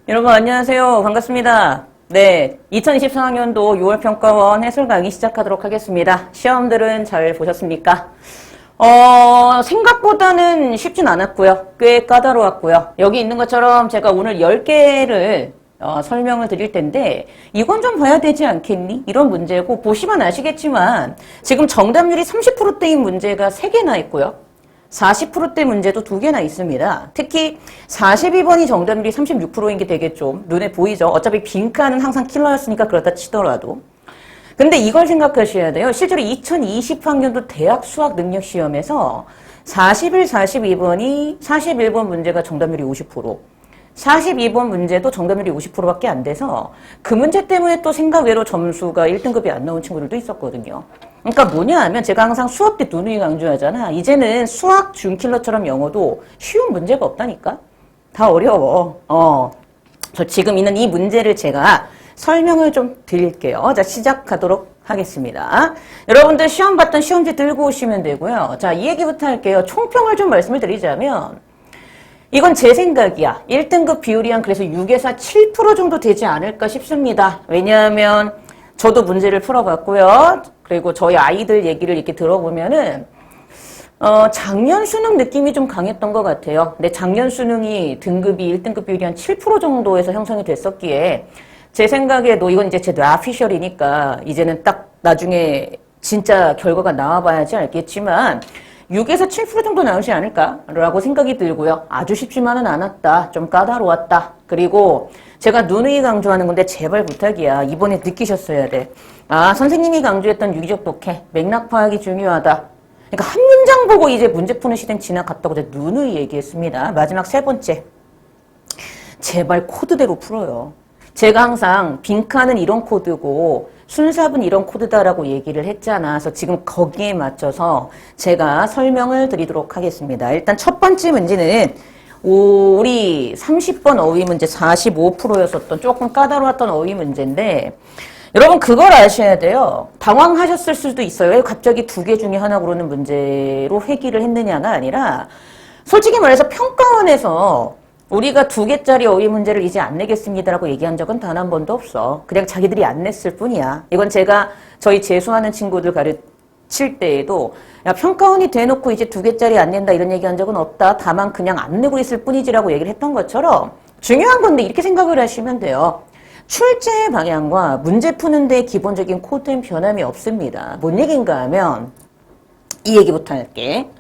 여러분 안녕하세요. 반갑습니다. 네, 2024학년도 6월 평가원 해설 강의 시작하도록 하겠습니다. 시험들은 잘 보셨습니까? 생각보다는 쉽진 않았고요. 꽤 까다로웠고요. 여기 있는 것처럼 제가 오늘 10개를 설명을 드릴 텐데 이건 좀 봐야 되지 않겠니? 이런 문제고 보시면 아시겠지만 지금 정답률이 30%대인 문제가 3개나 있고요. 40%대 문제도 2개나 있습니다. 특히 42번이 정답률이 36%인 게 되게 좀 눈에 보이죠. 어차피 빈칸은 항상 킬러였으니까 그렇다 치더라도. 근데 이걸 생각하셔야 돼요. 실제로 2020학년도 대학 수학 능력 시험에서 41, 42번이 41번 문제가 정답률이 50%, 42번 문제도 정답률이 50%밖에 안 돼서 그 문제 때문에 또 생각 외로 점수가 1등급이 안 나온 친구들도 있었거든요. 그러니까 뭐냐 하면 제가 항상 수업 때 누누이 강조하잖아. 이제는 수학 준킬러처럼 영어도 쉬운 문제가 없다니까. 다 어려워. 저 지금 있는 이 문제를 제가 설명을 좀 드릴게요. 자, 시작하도록 하겠습니다. 여러분들 시험 봤던 시험지 들고 오시면 되고요. 자, 이 얘기부터 할게요. 총평을 좀 말씀을 드리자면 이건 제 생각이야. 1등급 비율이 한 그래서 6에서 7% 정도 되지 않을까 싶습니다. 왜냐하면 저도 문제를 풀어봤고요. 그리고 저희 아이들 얘기를 이렇게 들어보면은 작년 수능 느낌이 좀 강했던 것 같아요. 근데 작년 수능이 등급이 1등급 비율이 한 7% 정도에서 형성이 됐었기에 제 생각에도 이건 이제 제 뇌피셜이니까 이제는 딱 나중에 진짜 결과가 나와봐야지 알겠지만 6에서 7% 정도 나오지 않을까라고 생각이 들고요. 아주 쉽지만은 않았다. 좀 까다로웠다. 그리고 제가 누누이 강조하는 건데 제발 부탁이야. 이번에 느끼셨어야 돼. 아, 선생님이 강조했던 유기적 독해, 맥락 파악이 중요하다. 그러니까 한 문장 보고 이제 문제 푸는 시대는 지나갔다고 제가 누누이 얘기했습니다. 마지막 3번째. 제발 코드대로 풀어요. 제가 항상 빈칸은 이런 코드고 순삽은 이런 코드다라고 얘기를 했잖아. 그래서 지금 거기에 맞춰서 제가 설명을 드리도록 하겠습니다. 일단 첫 번째 문제는 우리 30번 어휘 문제 45%였었던 조금 까다로웠던 어휘 문제인데 여러분 그걸 아셔야 돼요. 당황하셨을 수도 있어요. 왜 갑자기 2개 중에 하나 고르는 문제로 회귀를 했느냐가 아니라 솔직히 말해서 평가원에서 우리가 2개짜리 어휘 문제를 이제 안 내겠습니다라고 얘기한 적은 단 한 번도 없어. 그냥 자기들이 안 냈을 뿐이야. 이건 제가 저희 재수하는 친구들 가르칠 때에도 야, 평가원이 대놓고 이제 2개짜리 안 낸다 이런 얘기한 적은 없다. 다만 그냥 안 내고 있을 뿐이지라고 얘기를 했던 것처럼 중요한 건데 이렇게 생각을 하시면 돼요. 출제 방향과 문제 푸는 데 기본적인 코드는 변함이 없습니다. 뭔 얘기인가 하면 이 얘기부터 할게.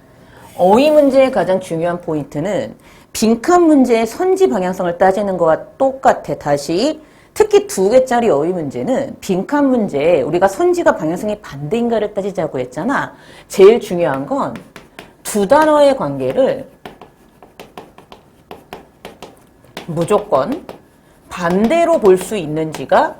어휘 문제의 가장 중요한 포인트는 빈칸 문제의 선지 방향성을 따지는 거와 똑같아. 다시 특히 2개짜리 어휘 문제는 빈칸 문제에 우리가 선지가 방향성이 반대인가를 따지자고 했잖아. 제일 중요한 건 두 단어의 관계를 무조건 반대로 볼 수 있는지가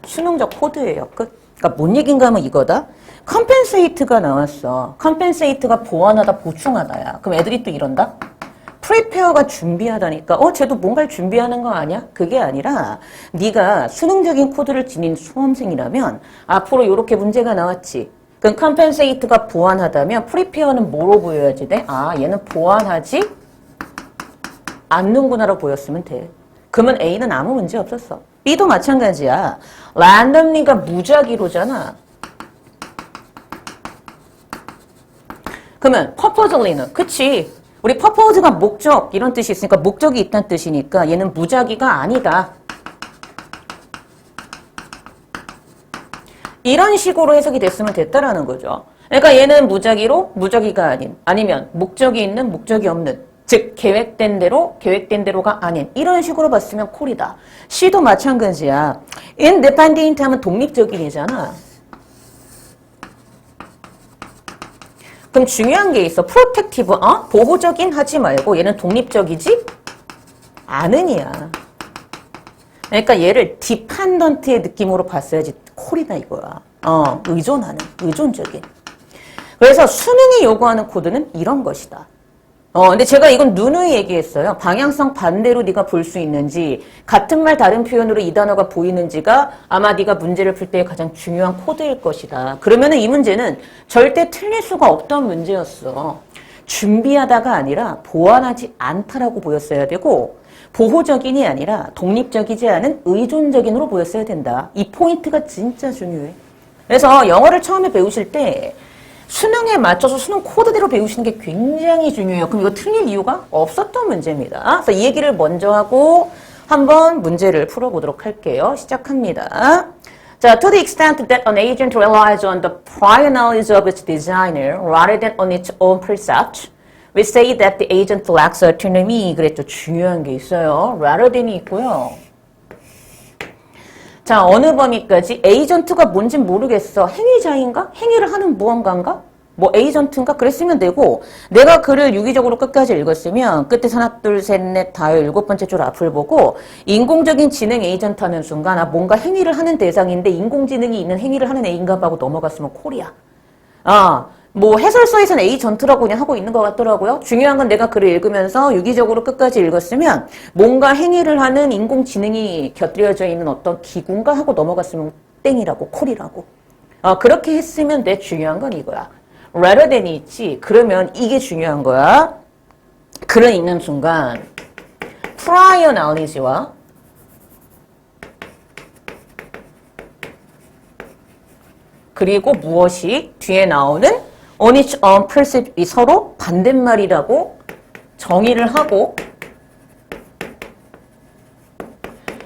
수능적 코드예요. 끝. 그러니까 뭔 얘기인가 하면 이거다. 컴펜세이트가 나왔어. 컴펜세이트가 보완하다, 보충하다야. 그럼 애들이 또 이런다? 프리페어가 준비하다니까 쟤도 뭔가를 준비하는 거 아니야? 그게 아니라 네가 수능적인 코드를 지닌 수험생이라면 앞으로 이렇게 문제가 나왔지. 그럼 컴펜세이트가 보완하다면 프리페어는 뭐로 보여야지 돼? 아, 얘는 보완하지 않는구나로 보였으면 돼. 그러면 A는 아무 문제 없었어. B도 마찬가지야. 랜덤리가 무작위로잖아. 그러면 purposely는 그치. 우리 purpose가 목적 이런 뜻이 있으니까 목적이 있다는 뜻이니까 얘는 무작위가 아니다. 이런 식으로 해석이 됐으면 됐다라는 거죠. 그러니까 얘는 무작위로 무작위가 아닌 아니면 목적이 있는 목적이 없는 즉 계획된 대로 계획된 대로가 아닌 이런 식으로 봤으면 콜이다. C도 마찬가지야. independent 하면 독립적인이잖아. 그럼 중요한 게 있어. 프로텍티브, 보호적인 하지 말고 얘는 독립적이지 않으니야. 그러니까 얘를 디펜던트의 느낌으로 봤어야지 콜이다 이거야. 의존하는, 의존적인. 그래서 수능이 요구하는 코드는 이런 것이다. 근데 제가 이건 누누이 얘기했어요. 방향성 반대로 네가 볼 수 있는지, 같은 말 다른 표현으로 이 단어가 보이는지가 아마 네가 문제를 풀 때 가장 중요한 코드일 것이다. 그러면은 이 문제는 절대 틀릴 수가 없던 문제였어. 준비하다가 아니라 보완하지 않다라고 보였어야 되고 보호적인이 아니라 독립적이지 않은 의존적인으로 보였어야 된다. 이 포인트가 진짜 중요해. 그래서 영어를 처음에 배우실 때 수능에 맞춰서 수능 코드대로 배우시는 게 굉장히 중요해요. 그럼 이거 틀릴 이유가 없었던 문제입니다. 그래서 이 얘기를 먼저 하고 한번 문제를 풀어보도록 할게요. 시작합니다. 자, to the extent that an agent relies on the prior knowledge of its designer rather than on its own percept, we say that the agent lacks autonomy. 그랬죠. 중요한 게 있어요. rather than이 있고요. 자, 어느 범위까지 에이전트가 뭔진 모르겠어. 행위자인가? 행위를 하는 무언가인가? 뭐 에이전트인가? 그랬으면 되고 내가 글을 유기적으로 끝까지 읽었으면 끝에 하나, 둘, 셋, 넷, 다, 일곱 번째 줄 앞을 보고 인공적인 지능 에이전트 하는 순간 아, 뭔가 행위를 하는 대상인데 인공지능이 있는 행위를 하는 애인가 하고 넘어갔으면 콜이야. 뭐 해설서에서는 에이전트라고 그냥 하고 있는 것 같더라고요. 중요한 건 내가 글을 읽으면서 유기적으로 끝까지 읽었으면 뭔가 행위를 하는 인공지능이 곁들여져 있는 어떤 기구인가 하고 넘어갔으면 땡이라고 콜이라고. 그렇게 했으면 돼. 중요한 건 이거야. rather than이 있지. 그러면 이게 중요한 거야. 글을 읽는 순간 prior knowledge와 그리고 무엇이 뒤에 나오는 on its own percept이 서로 반대말이라고 정의를 하고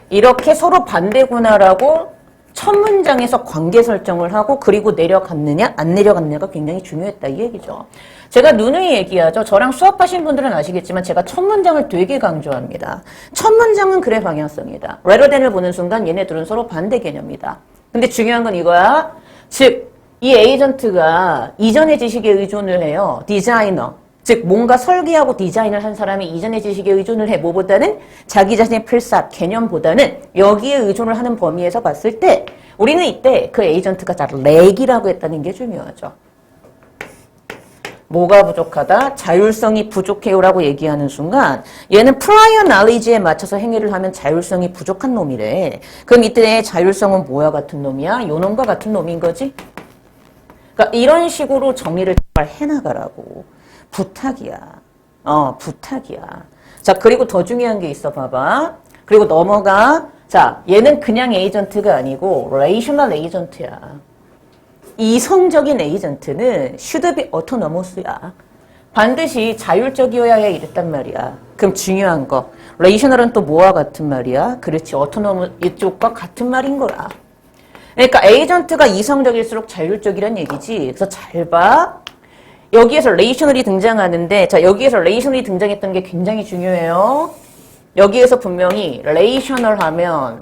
이렇게 서로 반대구나라고 첫 문장에서 관계 설정을 하고 그리고 내려갔느냐 안 내려갔느냐가 굉장히 중요했다 이 얘기죠. 제가 누누이 얘기하죠. 저랑 수업하신 분들은 아시겠지만 제가 첫 문장을 되게 강조합니다. 첫 문장은 글의 방향성이다. rather than을 보는 순간 얘네들은 서로 반대 개념이다. 근데 중요한 건 이거야. 즉 이 에이전트가 이전의 지식에 의존을 해요. 디자이너. 즉 뭔가 설계하고 디자인을 한 사람이 이전의 지식에 의존을 해. 뭐보다는 자기 자신의 필사, 개념보다는 여기에 의존을 하는 범위에서 봤을 때 우리는 이때 그 에이전트가 자 렉이라고 했다는 게 중요하죠. 뭐가 부족하다? 자율성이 부족해요라고 얘기하는 순간 얘는 prior knowledge에 맞춰서 행위를 하면 자율성이 부족한 놈이래. 그럼 이때 자율성은 뭐야 같은 놈이야? 요 놈과 같은 놈인 거지? 그러니까 이런 식으로 정리를 잘 해나가라고. 부탁이야. 부탁이야. 자, 그리고 더 중요한 게 있어 봐봐. 그리고 넘어가. 자, 얘는 그냥 에이전트가 아니고 relational 에이전트야. 이성적인 에이전트는 should be autonomous야. 반드시 자율적이어야 해 이랬단 말이야. 그럼 중요한 거. relational은 또 뭐와 같은 말이야? 그렇지. autonomous 이쪽과 같은 말인 거라. 그러니까 에이전트가 이성적일수록 자율적이란 얘기지. 그래서 잘 봐. 여기에서 relational이 등장하는데 자 여기에서 relational이 등장했던 게 굉장히 중요해요. 여기에서 분명히 relational 하면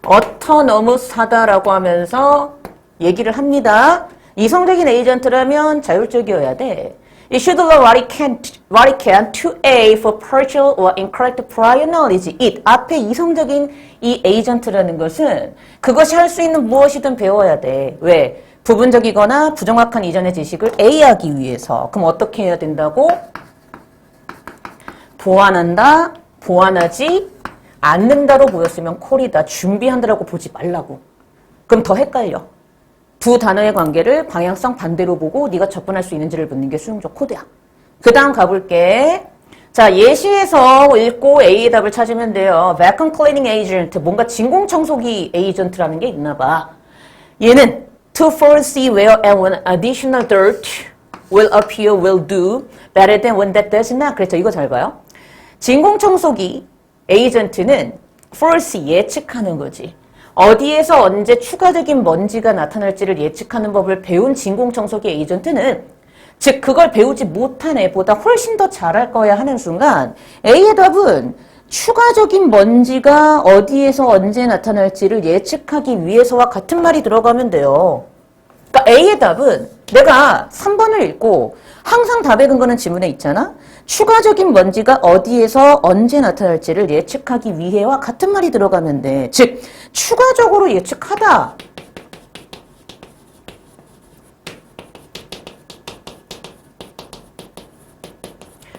autonomous하다라고 하면서 얘기를 합니다. 이성적인 에이전트라면 자율적이어야 돼. It should know what it can to A for partial or incorrect prior knowledge. It 앞에 이성적인 이 에이전트라는 것은 그것이 할 수 있는 무엇이든 배워야 돼. 왜? 부분적이거나 부정확한 이전의 지식을 A하기 위해서. 그럼 어떻게 해야 된다고? 보완한다, 보완하지 않는다로 보였으면 콜이다. 준비한다라고 보지 말라고. 그럼 더 헷갈려. 두 단어의 관계를 방향성 반대로 보고 네가 접근할 수 있는지를 묻는 게 수용적 코드야. 그 다음 가볼게. 자, 예시에서 읽고 A의 답을 찾으면 돼요. vacuum cleaning agent. 뭔가 진공청소기 에이전트라는 게 있나 봐. 얘는 to foresee where and when additional dirt will appear will do better than when that does not. 그렇죠. 이거 잘 봐요. 진공청소기 에이전트는 foresee, 예측하는 거지. 어디에서 언제 추가적인 먼지가 나타날지를 예측하는 법을 배운 진공청소기 에이전트는 즉 그걸 배우지 못한 애보다 훨씬 더 잘할 거야 하는 순간 A의 답은 추가적인 먼지가 어디에서 언제 나타날지를 예측하기 위해서와 같은 말이 들어가면 돼요. 그러니까 A의 답은 내가 3번을 읽고 항상 답의 근거는 지문에 있잖아. 추가적인 먼지가 어디에서 언제 나타날지를 예측하기 위해와 같은 말이 들어가면 돼. 즉 추가적으로 예측하다.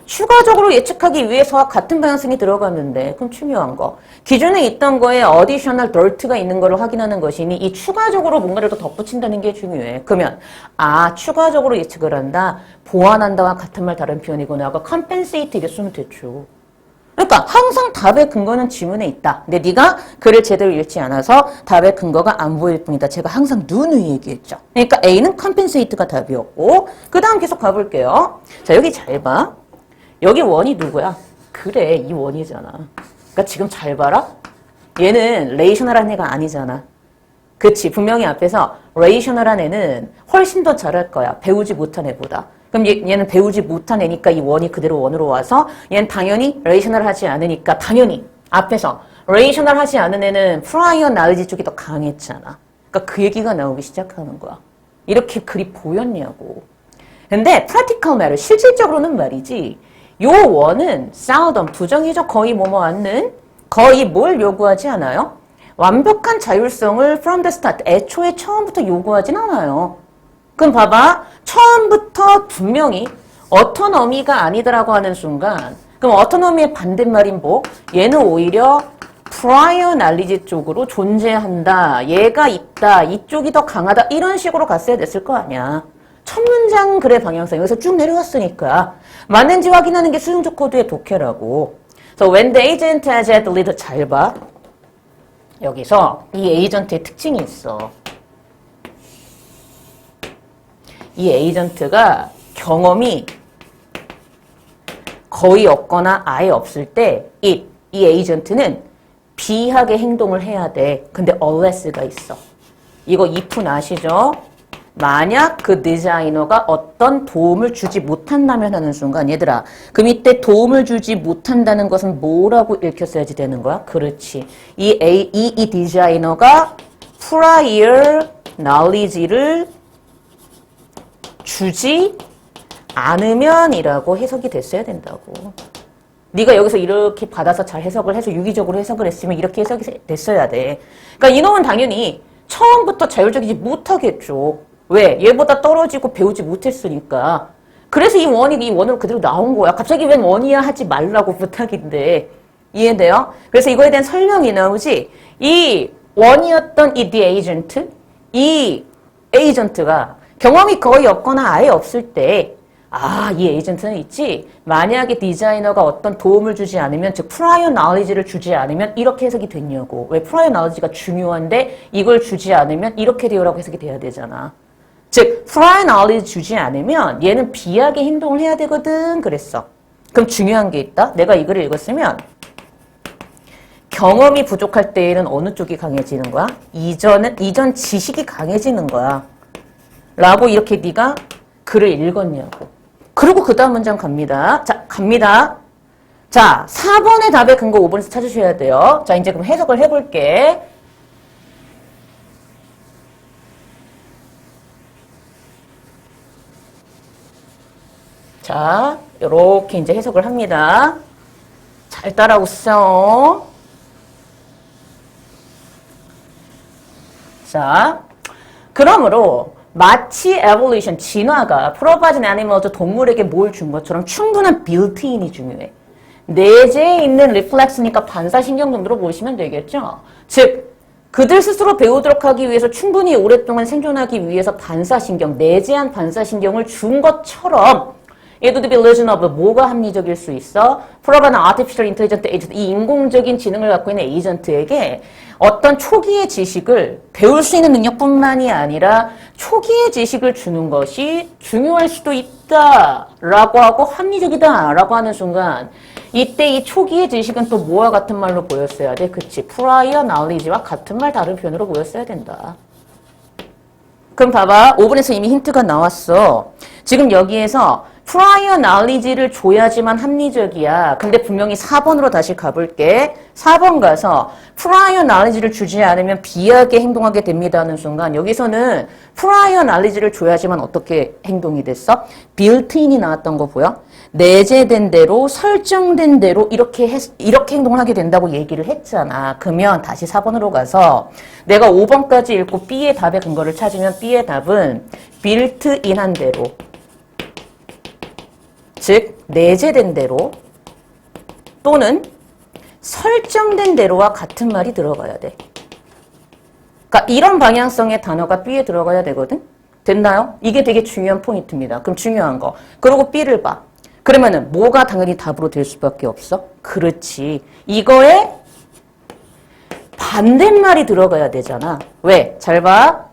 추가적으로 예측하기 위해서와 같은 방향성이 들어가면 돼. 그럼 중요한 거. 기존에 있던 거에 additional dirt가 있는 거를 확인하는 것이니 이 추가적으로 뭔가를 더 덧붙인다는 게 중요해. 그러면 추가적으로 예측을 한다. 보완한다와 같은 말 다른 표현이구나 하고 compensate 이게 쓰면 되죠. 그러니까 항상 답의 근거는 지문에 있다. 근데 네가 글을 제대로 읽지 않아서 답의 근거가 안 보일 뿐이다. 제가 항상 누누이 얘기했죠. 그러니까 A는 compensate가 답이었고 그 다음 계속 가볼게요. 자 여기 잘 봐. 여기 원이 누구야? 그래 이 원이잖아. 그러니까 지금 잘 봐라. 얘는 레이셔널한 애가 아니잖아. 그치 분명히 앞에서 레이셔널한 애는 훨씬 더 잘할 거야. 배우지 못한 애보다. 그럼 얘는 배우지 못한 애니까 이 원이 그대로 원으로 와서 얘는 당연히 레이셔널하지 않으니까 당연히 앞에서 레이셔널하지 않은 애는 프라이어 나우지 쪽이 더 강했잖아. 그러니까 그 얘기가 나오기 시작하는 거야. 이렇게 글이 보였냐고. 근데 practical matter 실질적으로는 말이지 요 원은 seldom 부정이죠. 거의 뭐뭐 않는 거의 뭘 요구하지 않아요? 완벽한 자율성을 from the start 애초에 처음부터 요구하진 않아요. 그럼 봐봐. 처음부터 분명히 어토노미가 아니더라고 하는 순간 그럼 어토노미의 반대말인 뭐? 얘는 오히려 prior knowledge 쪽으로 존재한다. 얘가 있다. 이쪽이 더 강하다. 이런 식으로 갔어야 됐을 거 아니야. 첫 문장 글의 방향성 여기서 쭉 내려왔으니까 맞는지 확인하는 게 수용적 코드의 독해라고. So when the agent has had lead 잘 봐. 여기서 이 에이전트의 특징이 있어. 이 에이전트가 경험이 거의 없거나 아예 없을 때 이 에이전트는 비하게 행동을 해야 돼. 근데 unless가 있어. 이거 if 아시죠? 만약 그 디자이너가 어떤 도움을 주지 못한다면 하는 순간 얘들아 그럼 이때 도움을 주지 못한다는 것은 뭐라고 읽혔어야지 되는 거야? 그렇지. 이 디자이너가 prior knowledge를 주지 않으면이라고 해석이 됐어야 된다고. 네가 여기서 이렇게 받아서 잘 해석을 해서 유기적으로 해석을 했으면 이렇게 해석이 됐어야 돼. 그러니까 이놈은 당연히 처음부터 자율적이지 못하겠죠. 왜? 얘보다 떨어지고 배우지 못했으니까. 그래서 이 원으로 그대로 나온 거야. 갑자기 웬 원이야 하지 말라고 부탁인데. 이해돼요? 그래서 이거에 대한 설명이 나오지. 이 원이었던 이 agent, 이 에이전트가 경험이 거의 없거나 아예 없을 때 이 에이전트는 있지. 만약에 디자이너가 어떤 도움을 주지 않으면 즉 prior knowledge를 주지 않으면 이렇게 해석이 됐냐고. 왜 prior knowledge가 중요한데 이걸 주지 않으면 이렇게 되어라고 해석이 돼야 되잖아. 즉 prior knowledge 주지 않으면 얘는 비하게 행동을 해야 되거든 그랬어. 그럼 중요한 게 있다. 내가 이 글을 읽었으면 경험이 부족할 때에는 어느 쪽이 강해지는 거야? 이전 지식이 강해지는 거야. 라고 이렇게 네가 글을 읽었냐고. 그리고 그 다음 문장 갑니다. 자, 갑니다. 자, 4번의 답의 근거 5번에서 찾으셔야 돼요. 자, 이제 그럼 해석을 해볼게. 자, 요렇게 이제 해석을 합니다. 잘 따라오세요. 자, 그러므로 마치 evolution, 진화가 프로바진 애니멀즈 동물에게 뭘 준 것처럼 충분한 빌트인이 중요해. 내재에 있는 리플렉스니까 반사신경 정도로 보시면 되겠죠. 즉 그들 스스로 배우도록 하기 위해서 충분히 오랫동안 생존하기 위해서 반사신경, 내재한 반사신경을 준 것처럼 얘도 the illusion of 뭐가 합리적일 수 있어? 프로바는 artificial intelligent agent, 이 인공적인 지능을 갖고 있는 에이전트에게 어떤 초기의 지식을 배울 수 있는 능력뿐만이 아니라 초기의 지식을 주는 것이 중요할 수도 있다라고 하고 합리적이다라고 하는 순간 이때 이 초기의 지식은 또 뭐와 같은 말로 보였어야 돼? 그치? prior knowledge와 같은 말 다른 표현으로 보였어야 된다. 그럼 봐봐. 5번에서 이미 힌트가 나왔어. 지금 여기에서 prior knowledge를 줘야지만 합리적이야. 근데 분명히 4번으로 다시 가볼게. 4번 가서 prior knowledge를 주지 않으면 비하게 행동하게 됩니다 하는 순간 여기서는 prior knowledge를 줘야지만 어떻게 행동이 됐어? built-in이 나왔던 거 보여? 내재된 대로 설정된 대로 이렇게 행동을 하게 된다고 얘기를 했잖아. 그러면 다시 4번으로 가서 내가 5번까지 읽고 B의 답의 근거를 찾으면 B의 답은 built-in한 대로 즉 내재된 대로 또는 설정된 대로와 같은 말이 들어가야 돼. 그러니까 이런 방향성의 단어가 B에 들어가야 되거든? 됐나요? 이게 되게 중요한 포인트입니다. 그럼 중요한 거. 그리고 B를 봐. 그러면은 뭐가 당연히 답으로 될 수밖에 없어? 그렇지. 이거에 반대말이 들어가야 되잖아. 왜? 잘 봐.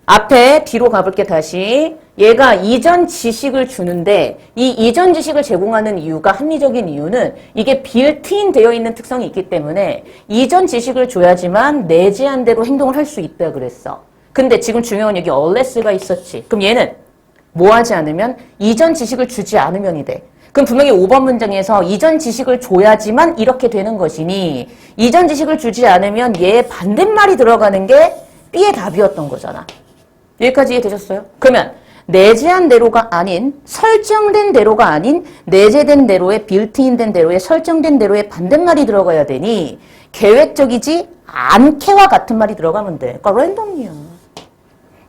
앞에 뒤로 가볼게 다시. 얘가 이전 지식을 주는데 이 이전 지식을 제공하는 이유가 합리적인 이유는 이게 빌트인 되어 있는 특성이 있기 때문에 이전 지식을 줘야지만 내재한 대로 행동을 할 수 있다 그랬어. 근데 지금 중요한 여기 unless가 있었지. 그럼 얘는 뭐 하지 않으면 이전 지식을 주지 않으면이 돼. 그럼 분명히 5번 문장에서 이전 지식을 줘야지만 이렇게 되는 것이니 이전 지식을 주지 않으면 얘의 반대말이 들어가는 게 B의 답이었던 거잖아. 여기까지 이해되셨어요? 그러면 내재한 대로가 아닌 설정된 대로가 아닌 내재된 대로의 빌트인된 대로의 설정된 대로의 반대말이 들어가야 되니 계획적이지 않게와 같은 말이 들어가면 돼. 그러니까 랜덤이야.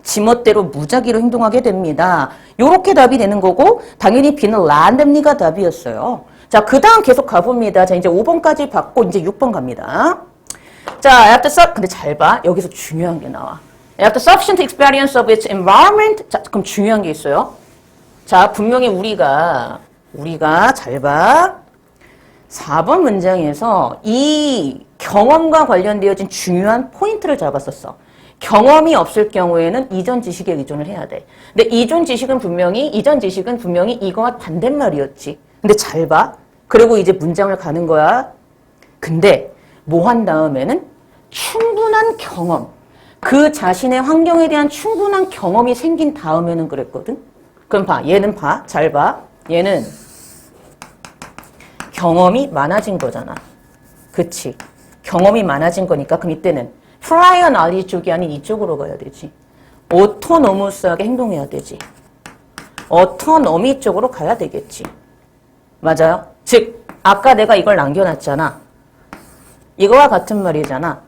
지멋대로 무작위로 행동하게 됩니다. 요렇게 답이 되는 거고 당연히 B는 randomly가 답이었어요. 자, 그 다음 계속 가봅니다. 자, 이제 5번까지 봤고 이제 6번 갑니다. 자, 근데 잘 봐. 여기서 중요한 게 나와. After sufficient experience of its environment. 자, 그럼 중요한 게 있어요. 자, 분명히 우리가 잘 봐. 4번 문장에서 이 경험과 관련되어진 중요한 포인트를 잡았었어. 경험이 없을 경우에는 이전 지식에 의존을 해야 돼. 근데 이전 지식은 분명히 이거와 반대말이었지. 근데 잘 봐. 그리고 이제 문장을 가는 거야. 근데 뭐 한 다음에는 충분한 경험. 그 자신의 환경에 대한 충분한 경험이 생긴 다음에는 그랬거든. 그럼 봐. 얘는 봐. 잘 봐. 얘는 경험이 많아진 거잖아. 그치? 경험이 많아진 거니까 그럼 이때는 prior knowledge 쪽이 아닌 이쪽으로 가야 되지. 오토노머스하게 행동해야 되지. 오토노미 쪽으로 가야 되겠지. 맞아요? 즉 아까 내가 이걸 남겨놨잖아. 이거와 같은 말이잖아.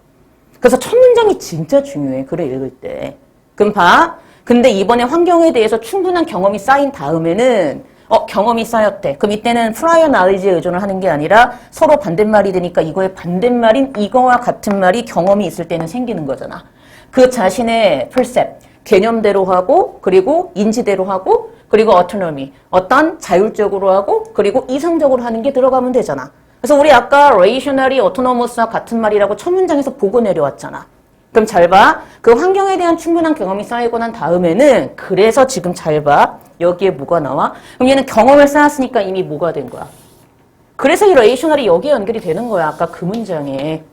그래서 첫 문장이 진짜 중요해. 글을 읽을 때. 그럼 봐. 근데 이번에 환경에 대해서 충분한 경험이 쌓인 다음에는 경험이 쌓였대. 그럼 이때는 prior knowledge에 의존을 하는 게 아니라 서로 반대말이 되니까 이거의 반대말인 이거와 같은 말이 경험이 있을 때는 생기는 거잖아. 그 자신의 percept, 개념대로 하고 그리고 인지대로 하고 그리고 autonomy, 어떤 자율적으로 하고 그리고 이성적으로 하는 게 들어가면 되잖아. 그래서 우리 아까 rationally, autonomous와 같은 말이라고 첫 문장에서 보고 내려왔잖아. 그럼 잘 봐. 그 환경에 대한 충분한 경험이 쌓이고 난 다음에는 그래서 지금 잘 봐. 여기에 뭐가 나와? 그럼 얘는 경험을 쌓았으니까 이미 뭐가 된 거야? 그래서 이 레이셔널이 여기에 연결이 되는 거야. 아까 그 문장에.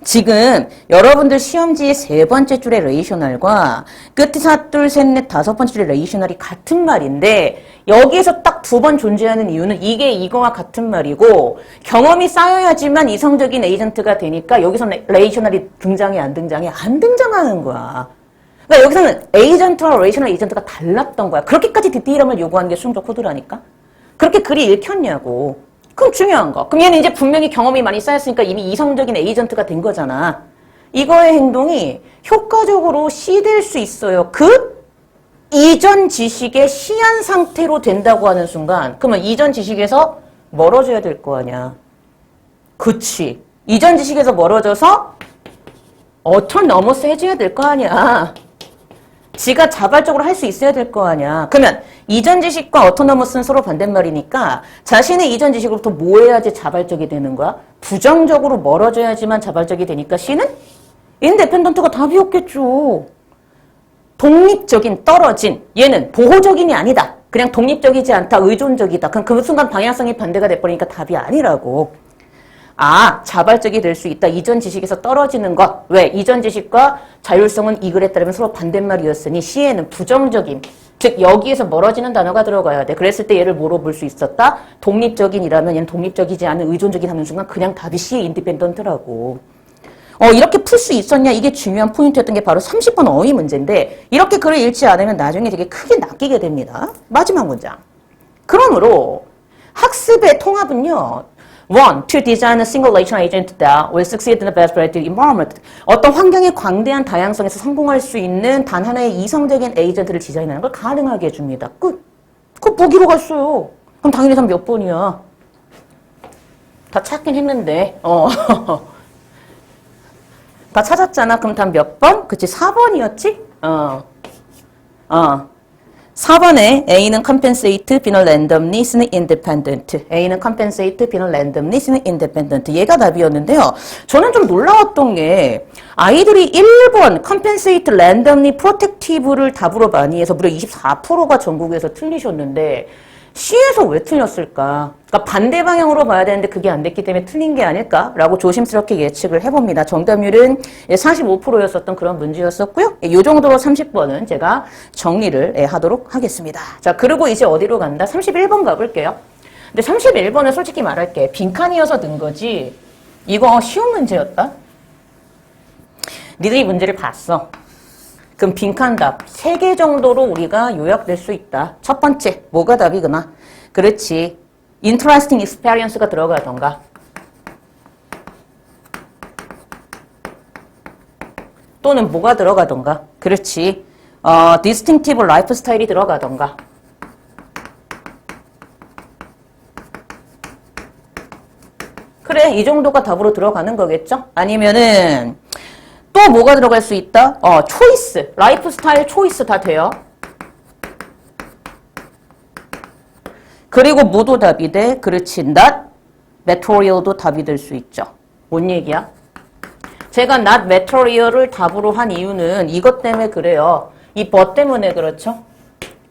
지금 여러분들 시험지의 세 번째 줄의 레이셔널과 끝에 사, 둘, 셋, 넷, 다섯 번째 줄의 레이셔널이 같은 말인데 여기에서 딱 두 번 존재하는 이유는 이게 이거와 같은 말이고 경험이 쌓여야지만 이성적인 에이전트가 되니까 여기서 레이셔널이 등장해 안 등장해? 안 등장하는 거야. 그러니까 여기서는 에이전트와 레이셔널 에이전트가 달랐던 거야. 그렇게까지 디테일함을 요구하는 게 수동적 코드라니까. 그렇게 글이 읽혔냐고. 그럼 중요한 거. 그럼 얘는 이제 분명히 경험이 많이 쌓였으니까 이미 이성적인 에이전트가 된 거잖아. 이거의 행동이 효과적으로 시될 수 있어요. 그 이전 지식의 시한 상태로 된다고 하는 순간 그러면 이전 지식에서 멀어져야 될 거 아니야. 그치. 이전 지식에서 멀어져서 autonomous 해줘야 될 거 아니야. 지가 자발적으로 할 수 있어야 될 거 아니야. 그러면 이전 지식과 autonomous는 서로 반대말이니까 자신의 이전 지식으로부터 뭐 해야지 자발적이 되는 거야? 부정적으로 멀어져야지만 자발적이 되니까 C는 independent가 답이었겠죠. 독립적인, 떨어진. 얘는 보호적인이 아니다. 그냥 독립적이지 않다, 의존적이다. 그럼 그 순간 방향성이 반대가 돼버리니까 답이 아니라고. 아, 자발적이 될 수 있다. 이전 지식에서 떨어지는 것. 왜? 이전 지식과 자율성은 이 글에 따르면 서로 반대말이었으니 C에는 부정적인, 즉 여기에서 멀어지는 단어가 들어가야 돼. 그랬을 때 얘를 뭐로 볼 수 있었다? 독립적인이라면 얘는 독립적이지 않은 의존적인 하는 순간 그냥 답이 C의 인디펜던트라고. 이렇게 풀 수 있었냐? 이게 중요한 포인트였던 게 바로 30번 어휘 문제인데 이렇게 글을 읽지 않으면 나중에 되게 크게 낚이게 됩니다. 마지막 문장. 그러므로 학습의 통합은요. One, to design a single latent agent that will succeed in the best predicted environment. 어떤 환경의 광대한 다양성에서 성공할 수 있는 단 하나의 이성적인 에이전트를 디자인하는 걸 가능하게 해줍니다. 그 보기로 갔어요. 그럼 당연히 몇 번이야? 다 찾긴 했는데, 다 찾았잖아. 그럼 다 몇 번? 그치, 4번이었지? 4번에 A는 compensate, B는 randomly, C는 independent. A는 compensate, B는 randomly, C는 independent. 얘가 답이었는데요. 저는 좀 놀라웠던 게 아이들이 1번 compensate, randomly, protective를 답으로 많이 해서 무려 24%가 전국에서 틀리셨는데 C에서 왜 틀렸을까? 그러니까 반대 방향으로 봐야 되는데 그게 안 됐기 때문에 틀린 게 아닐까라고 조심스럽게 예측을 해봅니다. 정답률은 45%였었던 그런 문제였었고요. 이 정도로 30번은 제가 정리를 하도록 하겠습니다. 자, 그리고 이제 어디로 간다? 31번 가볼게요. 근데 31번은 솔직히 말할게. 빈칸이어서 는 거지. 이거 쉬운 문제였다? 니들이 문제를 봤어. 그럼 빈칸 답 3개 정도로 우리가 요약될 수 있다. 첫 번째, 뭐가 답이구나? 그렇지. interesting experience가 들어가던가. 또는 뭐가 들어가던가. 그렇지. distinctive lifestyle이 들어가던가. 그래, 이 정도가 답으로 들어가는 거겠죠? 아니면은 또 뭐가 들어갈 수 있다? 초이스, 라이프 스타일 초이스 다 돼요. 그리고 뭐도 답이 돼? 그렇지, not material도 답이 될 수 있죠. 뭔 얘기야? 제가 not material을 답으로 한 이유는 이것 때문에 그래요. 이 but 때문에 그렇죠?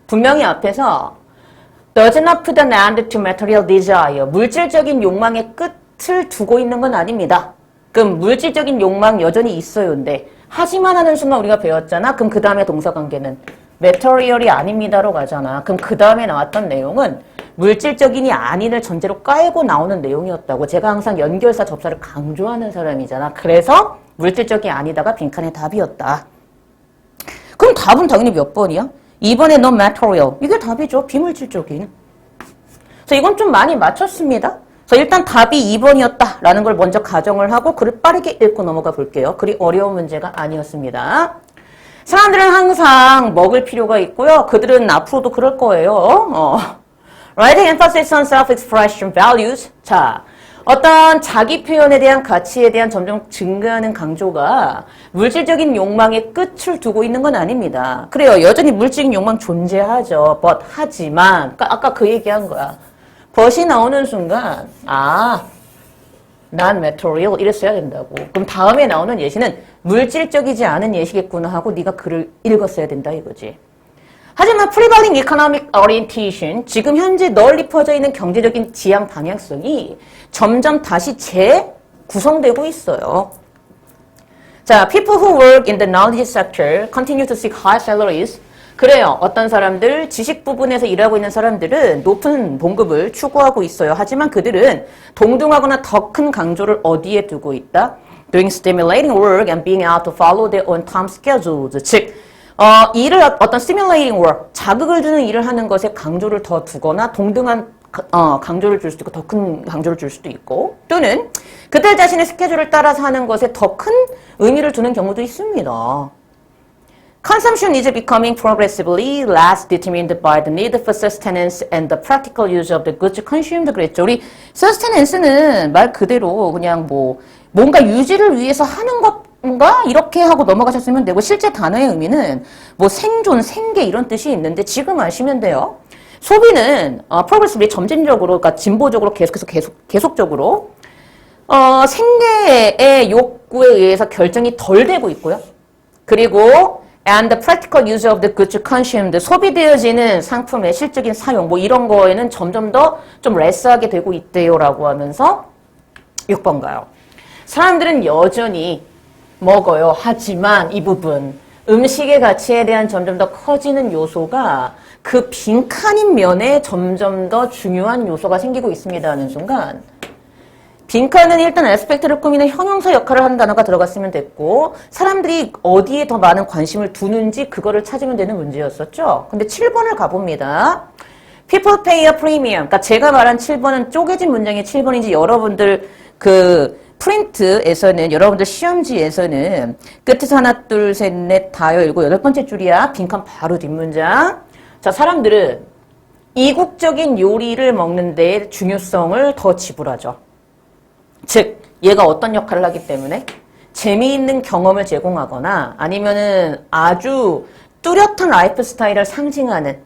분명히 앞에서 does not put an end to material desire. 물질적인 욕망의 끝을 두고 있는 건 아닙니다. 그럼 물질적인 욕망 여전히 있어요인데 하지만 하는 순간 우리가 배웠잖아. 그럼 그 다음에 동사관계는 material이 아닙니다로 가잖아. 그럼 그 다음에 나왔던 내용은 물질적인이 아닌을 전제로 깔고 나오는 내용이었다고. 제가 항상 연결사 접사를 강조하는 사람이잖아. 그래서 물질적이 아니다가 빈칸의 답이었다. 그럼 답은 당연히 몇 번이야? 2번에 non material. 이게 답이죠. 비물질적인. 그래서 이건 좀 많이 맞췄습니다. 그래서 일단 답이 2번이었다라는 걸 먼저 가정을 하고 글을 빠르게 읽고 넘어가 볼게요. 그리 어려운 문제가 아니었습니다. 사람들은 항상 먹을 필요가 있고요. 그들은 앞으로도 그럴 거예요. Writing emphasis on self-expression values. 자, 어떤 자기 표현에 대한 가치에 대한 점점 증가하는 강조가 물질적인 욕망의 끝을 두고 있는 건 아닙니다. 그래요. 여전히 물질적인 욕망 존재하죠. But 하지만 아까 그 얘기한 거야. but이 나오는 순간 non material 이랬어야 된다고. 그럼 다음에 나오는 예시는 물질적이지 않은 예시겠구나 하고 네가 글을 읽었어야 된다 이거지. 하지만 prevailing economic orientation, 지금 현재 널리 퍼져 있는 경제적인 지향 방향성이 점점 다시 재구성되고 있어요. 자, people who work in the knowledge sector continue to seek high salaries. 그래요. 어떤 사람들, 지식 부분에서 일하고 있는 사람들은 높은 봉급을 추구하고 있어요. 하지만 그들은 동등하거나 더 큰 강조를 어디에 두고 있다? Doing stimulating work and being able to follow their own time schedules. 즉, 일을 어떤 stimulating work, 자극을 주는 일을 하는 것에 강조를 더 두거나 동등한 강조를 줄 수도 있고 더 큰 강조를 줄 수도 있고 또는 그들 자신의 스케줄을 따라서 하는 것에 더 큰 의미를 두는 경우도 있습니다. Consumption is becoming progressively less determined by the need for sustenance and the practical use of the goods consumed. 그랬죠. 우리 sustenance는 말 그대로 그냥 뭔가 유지를 위해서 하는 것인가 이렇게 하고 넘어가셨으면 되고 실제 단어의 의미는 생존, 생계 이런 뜻이 있는데 지금 아시면 돼요. 소비는 progressively 점진적으로, 그러니까 진보적으로 계속적으로 생계의 욕구에 의해서 결정이 덜 되고 있고요. 그리고 and the practical use of the goods consumed, 소비되어지는 상품의 실적인 사용 이런 거에는 점점 더 좀 레스하게 되고 있대요라고 하면서 6번 가요. 사람들은 여전히 먹어요. 하지만 이 부분 음식의 가치에 대한 점점 더 커지는 요소가 그 빈칸인 면에 점점 더 중요한 요소가 생기고 있습니다 하는 순간 빈칸은 일단 에스펙트를 꾸미는 형용사 역할을 하는 단어가 들어갔으면 됐고 사람들이 어디에 더 많은 관심을 두는지 그거를 찾으면 되는 문제였었죠. 근데 7번을 가봅니다. People pay a premium. 그러니까 제가 말한 7번은 쪼개진 문장의 7번인지 여러분들 프린트에서는 여러분들 시험지에서는 끝에서 하나 둘 셋 넷 다여 일곱 여덟 번째 줄이야. 빈칸 바로 뒷문장. 자, 사람들은 이국적인 요리를 먹는 데 중요성을 더 지불하죠. 즉 얘가 어떤 역할을 하기 때문에 재미있는 경험을 제공하거나 아니면은 아주 뚜렷한 라이프 스타일을 상징하는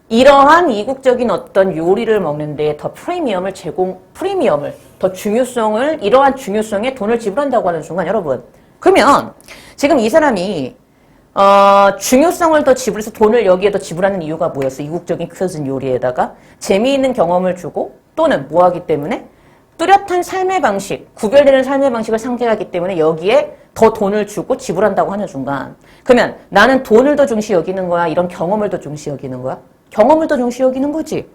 이러한 이국적인 어떤 요리를 먹는데 더 프리미엄을, 더 중요성을, 이러한 중요성에 돈을 지불한다고 하는 순간 여러분. 그러면 지금 이 사람이 중요성을 더 지불해서 돈을 여기에 더 지불하는 이유가 뭐였어? 이국적인 큐진 요리에다가 재미있는 경험을 주고 또는 뭐 하기 때문에 뚜렷한 삶의 방식, 구별되는 삶의 방식을 상징하기 때문에 여기에 더 돈을 주고 지불한다고 하는 순간 그러면 나는 돈을 더 중시 여기는 거야? 이런 경험을 더 중시 여기는 거야? 경험을 더 중시 여기는 거지.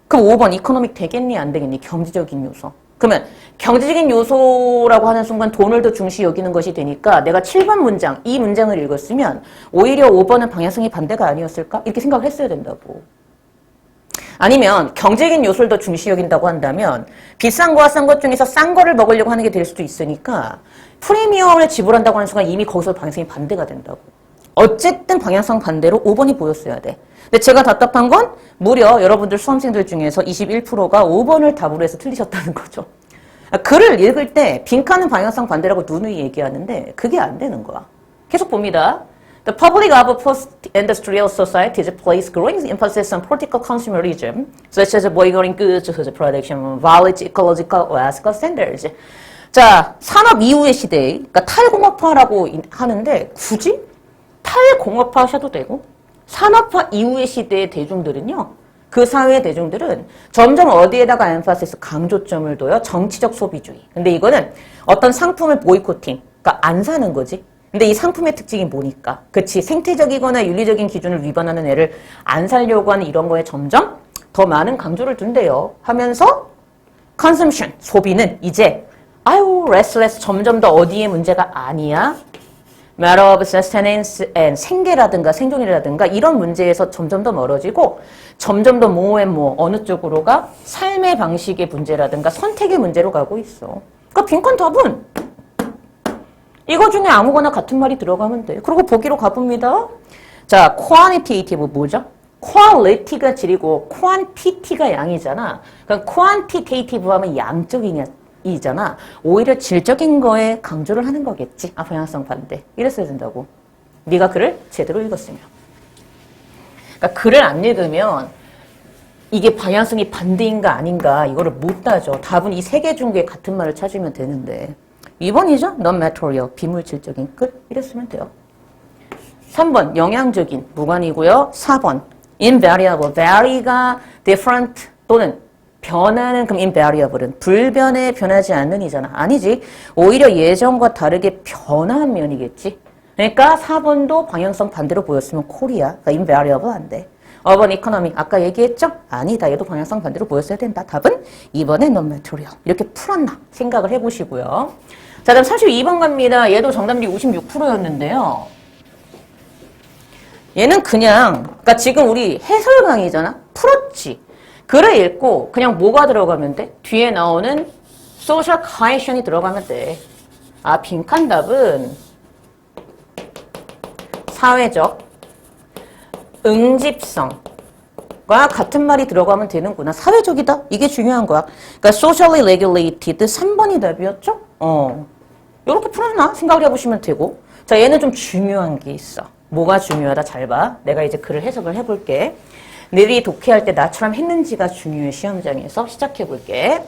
그럼 5번 이코노믹 되겠니? 안 되겠니? 경제적인 요소. 그러면 경제적인 요소라고 하는 순간 돈을 더 중시 여기는 것이 되니까 내가 7번 문장, 이 문장을 읽었으면 오히려 5번은 방향성이 반대가 아니었을까? 이렇게 생각을 했어야 된다고. 아니면 경제적인 요소를 더 중시 여긴다고 한다면 비싼 거와 싼 것 중에서 싼 거를 먹으려고 하는 게 될 수도 있으니까 프리미엄을 지불한다고 하는 순간 이미 거기서 방향성이 반대가 된다고. 어쨌든 방향성 반대로 5번이 보였어야 돼. 근데 제가 답답한 건 무려 여러분들 수험생들 중에서 21%가 5번을 답으로 해서 틀리셨다는 거죠. 글을 읽을 때 빈칸은 방향성 반대라고 누누이 얘기하는데 그게 안 되는 거야. 계속 봅니다. The public of a post-industrial society places growing emphasis on political consumerism, such as boycotting goods whose production violates ecological or ethical standards. 자, 산업 이후의 시대, 그러니까 탈공업화라고 하는데 굳이 탈공업화 하셔도 되고 산업화 이후의 시대의 대중들은요. 그 사회의 대중들은 점점 어디에다가 엠파시스 강조점을 둬요? 정치적 소비주의. 근데 이거는 어떤 상품을 보이코팅, 그러니까 안 사는 거지. 근데 이 상품의 특징이 뭐니까? 그치, 생태적이거나 윤리적인 기준을 위반하는 애를 안 살려고 하는 이런 거에 점점 더 많은 강조를 둔대요. 하면서 consumption, 소비는 이제 아유, restless, 점점 더 어디에 문제가 아니야? matter of sustenance and 생계라든가 생존이라든가 이런 문제에서 점점 더 멀어지고 점점 더 more and more 어느 쪽으로가 삶의 방식의 문제라든가 선택의 문제로 가고 있어. 그러니까 빈칸 답은 이거 중에 아무거나 같은 말이 들어가면 돼. 그리고 보기로 가봅니다. 자, quantitative 뭐죠? quality가 질이고 quantity가 양이잖아. 그러니까 quantitative 하면 양적이잖아. 오히려 질적인 거에 강조를 하는 거겠지. 아, 방향성 반대. 이랬어야 된다고. 네가 글을 제대로 읽었으면. 그러니까 글을 안 읽으면 이게 방향성이 반대인가 아닌가 이거를 못 따져. 답은 이 세 개 중에 같은 말을 찾으면 되는데 2번이죠? non-material, 비물질적인 끝 이랬으면 돼요. 3번 영양적인 무관이고요. 4번 invariable, vary가 different 또는 변하는 그럼 invariable은 불변에 변하지 않는 이잖아. 아니지. 오히려 예전과 다르게 변한 면이겠지. 그러니까 4번도 방향성 반대로 보였으면 코리아. 그러니까 invariable 안 돼. 5번 economy. 아까 얘기했죠? 아니다. 얘도 방향성 반대로 보였어야 된다. 답은 2번의 non-material. 이렇게 풀었나 생각을 해보시고요. 자, 다음 32번 갑니다. 얘도 정답률이 56%였는데요. 얘는 그냥 그러니까 지금 우리 해설 강의잖아. 풀었지. 글을 읽고 그냥 뭐가 들어가면 돼? 뒤에 나오는 social cohesion이 들어가면 돼. 아, 빈칸 답은 사회적 응집성과 같은 말이 들어가면 되는구나. 사회적이다. 이게 중요한 거야. 그러니까 socially regulated 3번이 답이었죠? 이렇게 풀었나? 생각을 해보시면 되고. 자, 얘는 좀 중요한 게 있어. 뭐가 중요하다? 잘 봐. 내가 이제 글을 해석을 해볼게. 너희들이 독해할 때 나처럼 했는지가 중요해. 시험장에서 시작해볼게.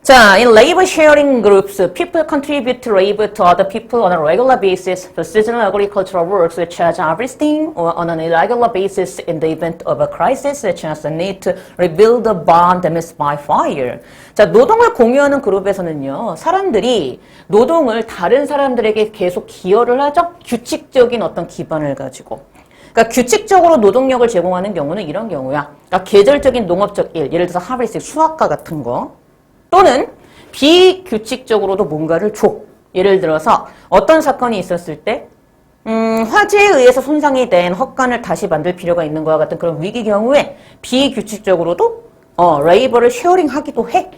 자, in labor sharing groups, people contribute labor to other people on a regular basis for seasonal agricultural work such as harvesting or on an irregular basis in the event of a crisis such as the need to rebuild a barn damaged by fire. 자, 노동을 공유하는 그룹에서는요, 사람들이 노동을 다른 사람들에게 계속 기여를 하죠? 규칙적인 어떤 기반을 가지고. 그러니까 규칙적으로 노동력을 제공하는 경우는 이런 경우야. 그러니까 계절적인 농업적 일, 예를 들어서 하베스팅, 수확과 같은 거. 또는 비규칙적으로도 뭔가를 줘. 예를 들어서 어떤 사건이 있었을 때 화재에 의해서 손상이 된 헛간을 다시 만들 필요가 있는 것과 같은 그런 위기 경우에 비규칙적으로도 레이버를 쉐어링하기도 해.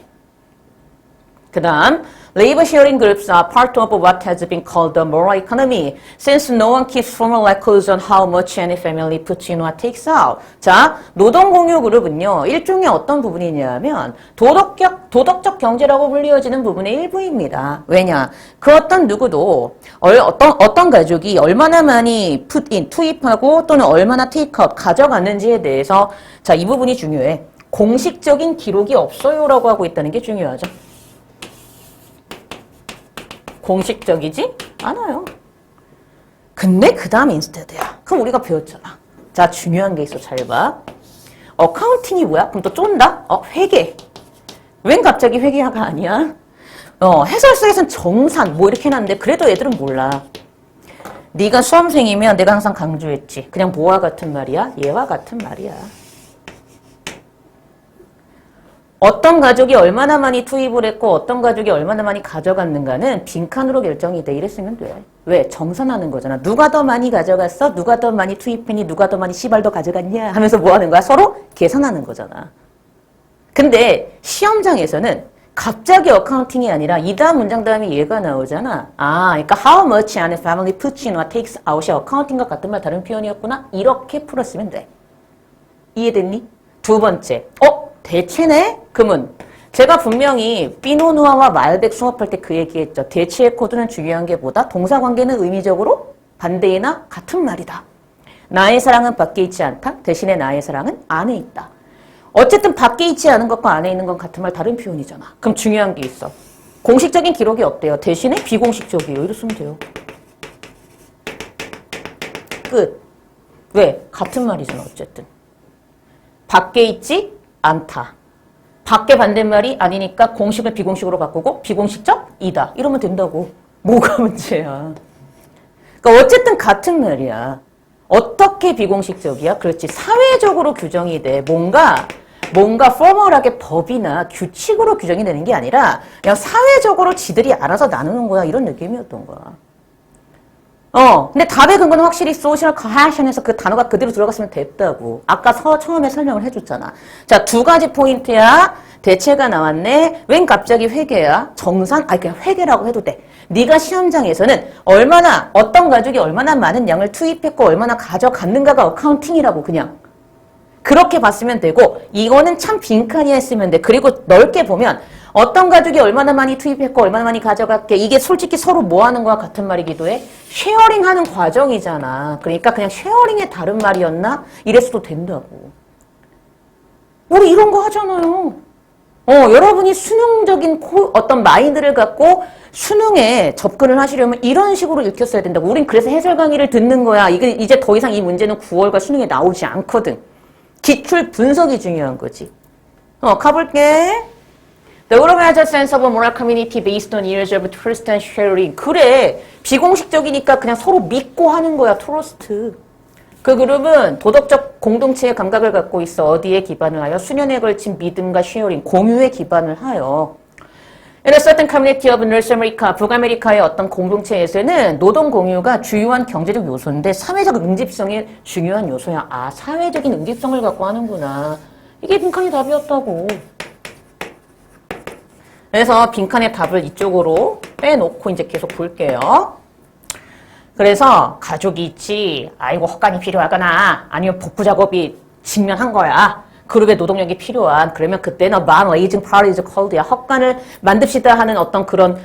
그 다음, labor sharing groups are part of what has been called the moral economy, since no one keeps formal records on how much any family puts in or takes out. 자, 노동 공유 그룹은요, 일종의 어떤 부분이냐면, 도덕적 경제라고 불리워지는 부분의 일부입니다. 왜냐? 그 어떤 누구도, 어떤 가족이 얼마나 많이 put in, 투입하고, 또는 얼마나 take out, 가져갔는지에 대해서, 자, 이 부분이 중요해. 공식적인 기록이 없어요라고 하고 있다는 게 중요하죠. 공식적이지 않아요. 근데 그 다음 인스테드야. 그럼 우리가 배웠잖아. 자, 중요한 게 있어. 잘 봐. 어카운팅이 뭐야? 그럼 또 쫀다? 회계. 웬 갑자기 회계화가 아니야? 해설서에선 정산 뭐 이렇게 해놨는데 그래도 애들은 몰라. 네가 수험생이면 내가 항상 강조했지. 그냥 뭐와 같은 말이야? 얘와 같은 말이야. 어떤 가족이 얼마나 많이 투입을 했고 어떤 가족이 얼마나 많이 가져갔는가는 빈칸으로 결정이 돼. 이랬으면 돼. 왜? 정산하는 거잖아. 누가 더 많이 가져갔어? 누가 더 많이 투입했니? 누가 더 많이 씨발 더 가져갔냐? 하면서 뭐 하는 거야? 서로 계산하는 거잖아. 근데 시험장에서는 갑자기 어카운팅이 아니라 이 다음 문장 다음에 얘가 나오잖아. 그러니까 how much an family puts in or takes out이 어카운팅과 같은 말 다른 표현이었구나? 이렇게 풀었으면 돼. 이해됐니? 두 번째. 대체네? 그러면 제가 분명히 피노누아와 말백 수업할 때 그 얘기했죠. 대체의 코드는 중요한 게 뭐다? 동사관계는 의미적으로 반대이나 같은 말이다. 나의 사랑은 밖에 있지 않다. 대신에 나의 사랑은 안에 있다. 어쨌든 밖에 있지 않은 것과 안에 있는 건 같은 말 다른 표현이잖아. 그럼 중요한 게 있어. 공식적인 기록이 없대요. 대신에 비공식적이에요. 이랬으면 돼요. 끝. 왜? 같은 말이잖아. 어쨌든. 밖에 있지 않다. 밖에 반대말이 아니니까 공식을 비공식으로 바꾸고 비공식적이다. 이러면 된다고. 뭐가 문제야. 그러니까 어쨌든 같은 말이야. 어떻게 비공식적이야? 그렇지. 사회적으로 규정이 돼. 뭔가 포멀하게 법이나 규칙으로 규정이 되는 게 아니라 그냥 사회적으로 지들이 알아서 나누는 거야. 이런 느낌이었던 거야. 근데 답의 근거는 확실히 social cohesion에서 그 단어가 그대로 들어갔으면 됐다고. 아까 처음에 설명을 해줬잖아. 자, 두 가지 포인트야. 대체가 나왔네. 웬 갑자기 회계야? 정산? 그냥 회계라고 해도 돼. 네가 시험장에서는 어떤 가족이 얼마나 많은 양을 투입했고 얼마나 가져갔는가가 어카운팅이라고 그냥. 그렇게 봤으면 되고 이거는 참 빈칸이야 했으면 돼. 그리고 넓게 보면 어떤 가족이 얼마나 많이 투입했고 얼마나 많이 가져갔게 이게 솔직히 서로 뭐 하는 거와 같은 말이기도 해. 쉐어링하는 과정이잖아. 그러니까 그냥 쉐어링의 다른 말이었나? 이랬어도 된다고. 우리 이런 거 하잖아요. 여러분이 수능적인 어떤 마인드를 갖고 수능에 접근을 하시려면 이런 식으로 읽혔어야 된다고. 우린 그래서 해설 강의를 듣는 거야. 이제 더 이상 이 문제는 9월과 수능에 나오지 않거든. 기출 분석이 중요한 거지. 가볼게. The group has a sense of a moral community based on years of trust and sharing. 그래. 비공식적이니까 그냥 서로 믿고 하는 거야. 트러스트. 그 그룹은 도덕적 공동체의 감각을 갖고 있어. 어디에 기반을 하여? 수년에 걸친 믿음과 쉐어링, 공유에 기반을 하여. In a certain community of North America, 북아메리카의 어떤 공동체에서는 노동 공유가 주요한 경제적 요소인데 사회적 응집성의 중요한 요소야. 사회적인 응집성을 갖고 하는구나. 이게 빈칸이 답이었다고. 그래서 빈칸의 답을 이쪽으로 빼놓고 이제 계속 볼게요. 그래서 가족이 있지. 아이고 헛간이 필요하거나 아니면 복구 작업이 직면한 거야. 그룹의 노동력이 필요한. 그러면 그때는 man-raising parties called야. 헛간을 만듭시다 하는 어떤 그런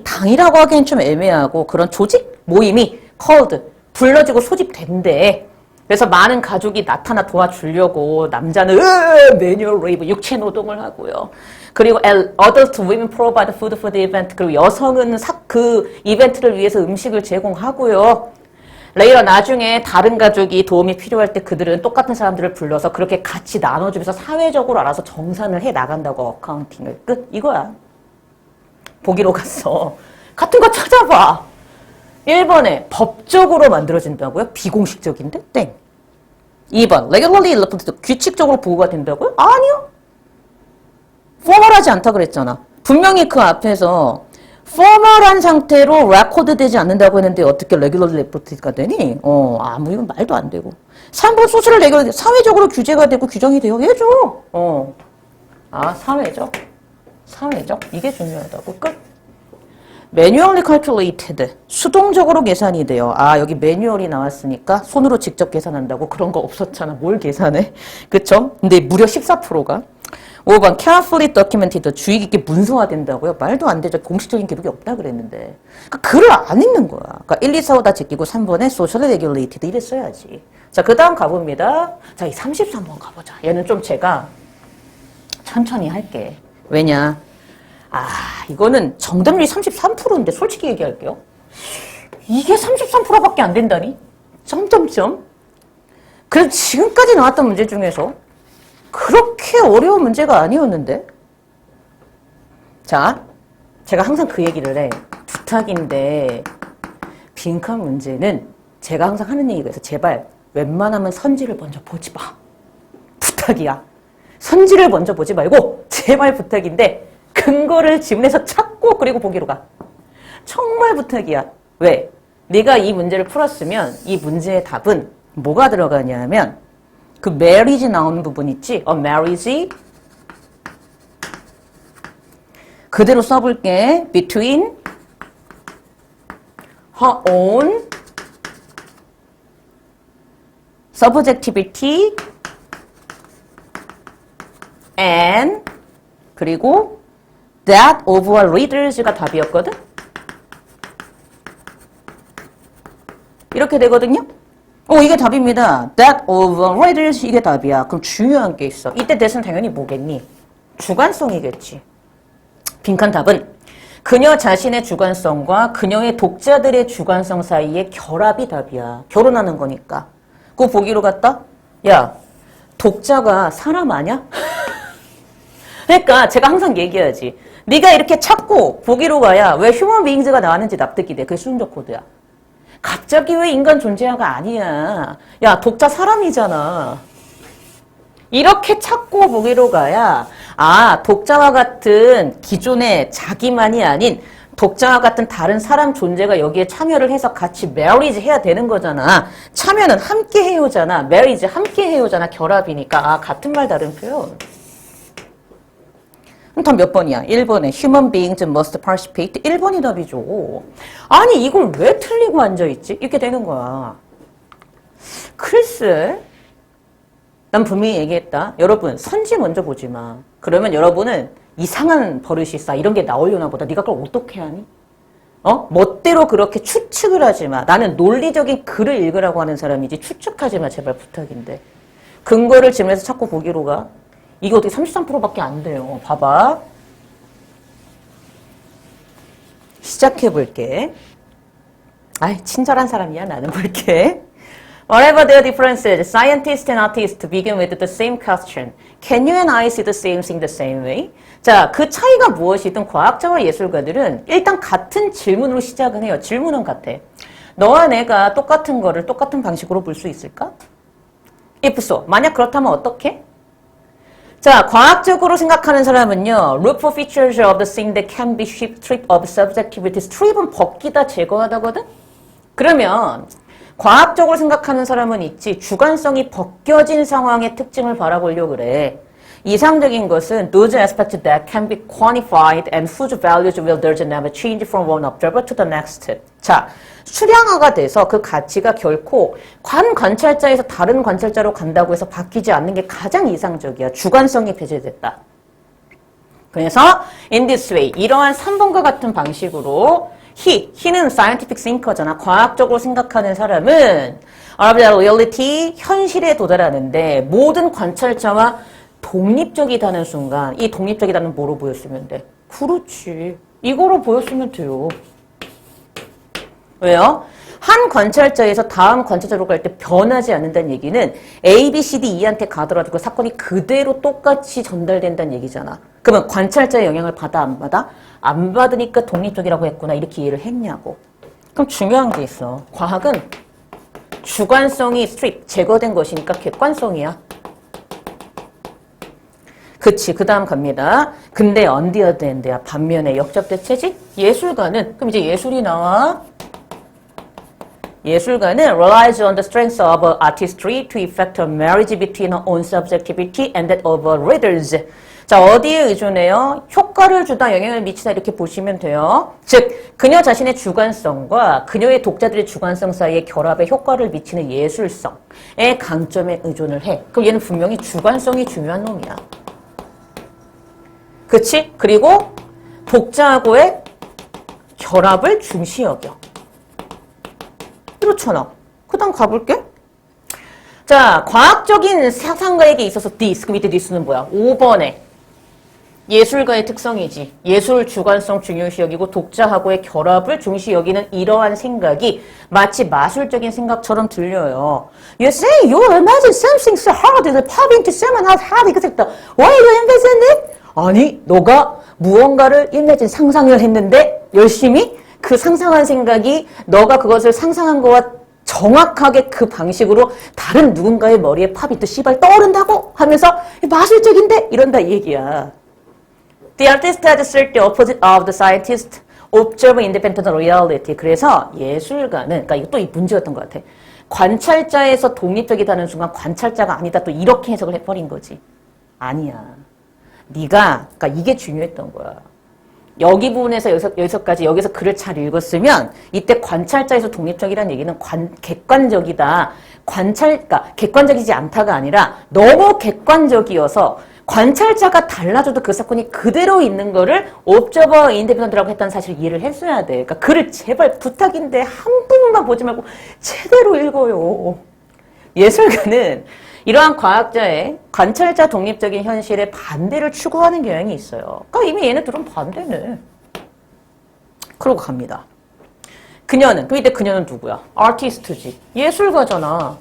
당이라고 하기엔 좀 애매하고 그런 조직 모임이 called 불러지고 소집된대. 그래서 많은 가족이 나타나 도와주려고 남자는 manual labor 육체 노동을 하고요. 그리고 adult women provide food for the event. 그리고 여성은 그 이벤트를 위해서 음식을 제공하고요. 레이러 나중에 다른 가족이 도움이 필요할 때 그들은 똑같은 사람들을 불러서 그렇게 같이 나눠주면서 사회적으로 알아서 정산을 해 나간다고. 어카운팅을. 끝. 이거야. 보기로 갔어. 같은 거 찾아봐. 1번에 법적으로 만들어진다고요? 비공식적인데? 땡. 2번 regularly reported. 규칙적으로 보고가 된다고요? 아니요. 포멀하지 않다 그랬잖아. 분명히 그 앞에서 포멀한 상태로 레코드 되지 않는다고 했는데 어떻게 regularly reported가 되니? 아무 이건 말도 안 되고. 3번 소셜 레귤러 사회적으로 규제가 되고 규정이 되어 해줘. 사회적. 사회적. 이게 중요하다고. 끝. manually calculated. 수동적으로 계산이 돼요. 아, 여기 매뉴얼이 나왔으니까 손으로 직접 계산한다고? 그런 거 없었잖아. 뭘 계산해? 그쵸? 근데 무려 14%가. 5번 carefully documented. 주의 깊게 문서화된다고요? 말도 안 되죠. 공식적인 기록이 없다 그랬는데. 그러니까 글을 안 읽는 거야. 그러니까 1, 2, 4, 5 다 제끼고 3번에 socially regulated 이랬어야지. 자, 그 다음 가봅니다. 자, 이 33번 가보자. 얘는 좀 제가 천천히 할게. 왜냐? 아, 이거는 정답률이 33%인데 솔직히 얘기할게요. 이게 33%밖에 안 된다니? 점점점. 그래서 지금까지 나왔던 문제 중에서 그렇게 어려운 문제가 아니었는데? 자, 제가 항상 그 얘기를 해. 부탁인데 빈칸 문제는 제가 항상 하는 얘기가 있어. 제발 웬만하면 선지를 먼저 보지 마. 부탁이야. 선지를 먼저 보지 말고 제발 부탁인데 근거를 지문에서 찾고 그리고 보기로 가. 정말 부탁이야. 왜? 네가 이 문제를 풀었으면 이 문제의 답은 뭐가 들어가냐 하면 그 marriage 나오는 부분 있지? marriage 그대로 써볼게. between her own subjectivity and 그리고 that of our readers가 답이었거든? 이렇게 되거든요? 이게 답입니다. That of our readers 이게 답이야. 그럼 중요한 게 있어. 이때 that은 당연히 뭐겠니? 주관성이겠지. 빈칸 답은 그녀 자신의 주관성과 그녀의 독자들의 주관성 사이의 결합이 답이야. 결혼하는 거니까. 그거 보기로 갔다? 야, 독자가 사람 아냐? 그러니까 제가 항상 얘기하지. 네가 이렇게 찾고 보기로 가야 왜 휴먼 비잉즈가 나왔는지 납득이 돼. 그게 수동적 코드야. 갑자기 왜 인간 존재화가 아니야. 야, 독자 사람이잖아. 이렇게 찾고 보기로 가야 아, 독자와 같은 기존의 자기만이 아닌 독자와 같은 다른 사람 존재가 여기에 참여를 해서 같이 marriage 해야 되는 거잖아. 참여는 함께 해요잖아. marriage 함께 해요잖아. 결합이니까. 아, 같은 말 다른 표현. 그럼 몇 번이야? 1번에 human beings must participate. 1번이 답이죠. 아니 이걸 왜 틀리고 앉아있지? 이렇게 되는 거야. 글쎄. 난 분명히 얘기했다. 여러분 선지 먼저 보지 마. 그러면 여러분은 이상한 버릇이 있어. 이런 게 나오려나 보다. 네가 그걸 어떻게 하니? 멋대로 그렇게 추측을 하지 마. 나는 논리적인 글을 읽으라고 하는 사람이지 추측하지 마. 제발 부탁인데. 근거를 지면서 찾고 보기로 가. 이게 어떻게 33%밖에 안 돼요. 봐봐. 시작해볼게. 아이, 친절한 사람이야. 나는 볼게. Whatever their differences, scientists and artists begin with the same question. Can you and I see the same thing the same way? 자, 그 차이가 무엇이든 과학자와 예술가들은 일단 같은 질문으로 시작을 해요. 질문은 같아. 너와 내가 똑같은 거를 똑같은 방식으로 볼 수 있을까? if so. 만약 그렇다면 어떻게? 자, 과학적으로 생각하는 사람은요. Look for features of the thing that can be stripped of subjectivity. strip은 벗기다, 제거하다거든? 그러면 과학적으로 생각하는 사람은 있지. 주관성이 벗겨진 상황의 특징을 바라보려고 그래. 이상적인 것은 those aspects that can be quantified and whose values will thus never change from one observer to the next. 자, 수량화가 돼서 그 가치가 결코 관 관찰자에서 다른 관찰자로 간다고 해서 바뀌지 않는 게 가장 이상적이야. 주관성이 배제됐다. 그래서 in this way, 이러한 3번과 같은 방식으로 he는 scientific thinker잖아. 과학적으로 생각하는 사람은 of the reality, 현실에 도달하는데 모든 관찰자와 독립적이다는 순간 이 독립적이다는 뭐로 보였으면 돼? 그렇지. 이거로 보였으면 돼요. 왜요? 한 관찰자에서 다음 관찰자로 갈 때 변하지 않는다는 얘기는 A, B, C, D, E한테 가더라도 그 사건이 그대로 똑같이 전달된다는 얘기잖아. 그러면 관찰자의 영향을 받아 안 받아? 안 받으니까 독립적이라고 했구나. 이렇게 이해를 했냐고. 그럼 중요한 게 있어. 과학은 주관성이 제거된 것이니까 객관성이야. 그치. 그 다음 갑니다. 근데 on the other hand야. 반면에 역접대체지? 예술가는 그럼 이제 예술이 나와. 예술가는 relies on the strength of artistry to effect a marriage between her own subjectivity and that of her readers. 자, 어디에 의존해요? 효과를 주다, 영향을 미치다 이렇게 보시면 돼요. 즉, 그녀 자신의 주관성과 그녀의 독자들의 주관성 사이의 결합에 효과를 미치는 예술성의 강점에 의존을 해. 그럼 얘는 분명히 주관성이 중요한 놈이야. 그치? 그리고 독자하고의 결합을 중시 여겨. 이렇잖아. 그 다음 가볼게. 자, 과학적인 사상가에게 있어서 this, 그 밑에 this는 뭐야? 5번에 예술가의 특성이지. 예술 주관성 중요시 여기고 독자하고의 결합을 중시 여기는 이러한 생각이 마치 마술적인 생각처럼 들려요. You say you imagine something so hard that pop into someone else hard. 이거 됐다. Why you imagine it? 아니, 너가 무언가를 imagine 상상을 했는데 열심히 그 상상한 생각이 너가 그것을 상상한 거와 정확하게 그 방식으로 다른 누군가의 머리에 팝이 또 씨발 떠오른다고 하면서 마술적인데 이런다 이 얘기야. The artist had assert the opposite of the scientist, observe independent reality. 그래서 예술가는, 그러니까 이거 또 이 문제였던 것 같아. 관찰자에서 독립적이다는 순간 관찰자가 아니다. 또 이렇게 해석을 해버린 거지. 아니야. 네가, 그러니까 이게 중요했던 거야. 여기 부분에서 여기서까지 여기서 글을 잘 읽었으면 이때 관찰자에서 독립적이라는 얘기는 객관적이다. 그러니까 객관적이지 않다가 아니라 너무 객관적이어서 관찰자가 달라져도 그 사건이 그대로 있는 거를 observer independent라고 했다는 사실을 이해를 했어야 돼. 그러니까 글을 제발 부탁인데 한 부분만 보지 말고 제대로 읽어요. 예술가는 이러한 과학자의 관찰자 독립적인 현실의 반대를 추구하는 경향이 있어요. 그러니까 이미 얘네들은 반대네. 그러고 갑니다. 그녀는, 그 이때 그녀는 누구야? 아티스트지. 예술가잖아.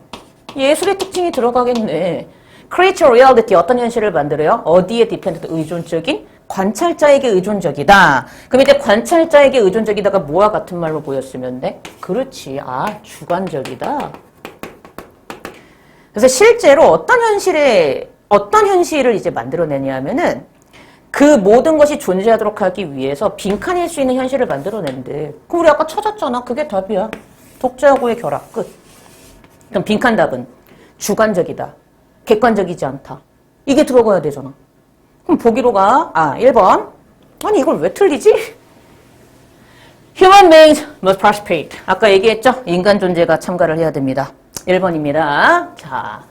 예술의 특징이 들어가겠네. Creature reality, 어떤 현실을 만들어요? 어디에 dependent, 의존적인? 관찰자에게 의존적이다. 그럼 이때 관찰자에게 의존적이다가 뭐와 같은 말로 보였으면 돼? 그렇지. 아, 주관적이다. 그래서 실제로 어떤 현실을 이제 만들어내냐면은 그 모든 것이 존재하도록 하기 위해서 빈칸일 수 있는 현실을 만들어낸대. 그럼 우리 아까 찾았잖아. 그게 답이야. 독자하고의 결합 끝. 그럼 빈칸 답은 주관적이다. 객관적이지 않다. 이게 들어가야 되잖아. 그럼 보기로 가. 1번. 아니 이걸 왜 틀리지? Human beings must participate. 아까 얘기했죠? 인간 존재가 참가를 해야 됩니다. 1번입니다. 자,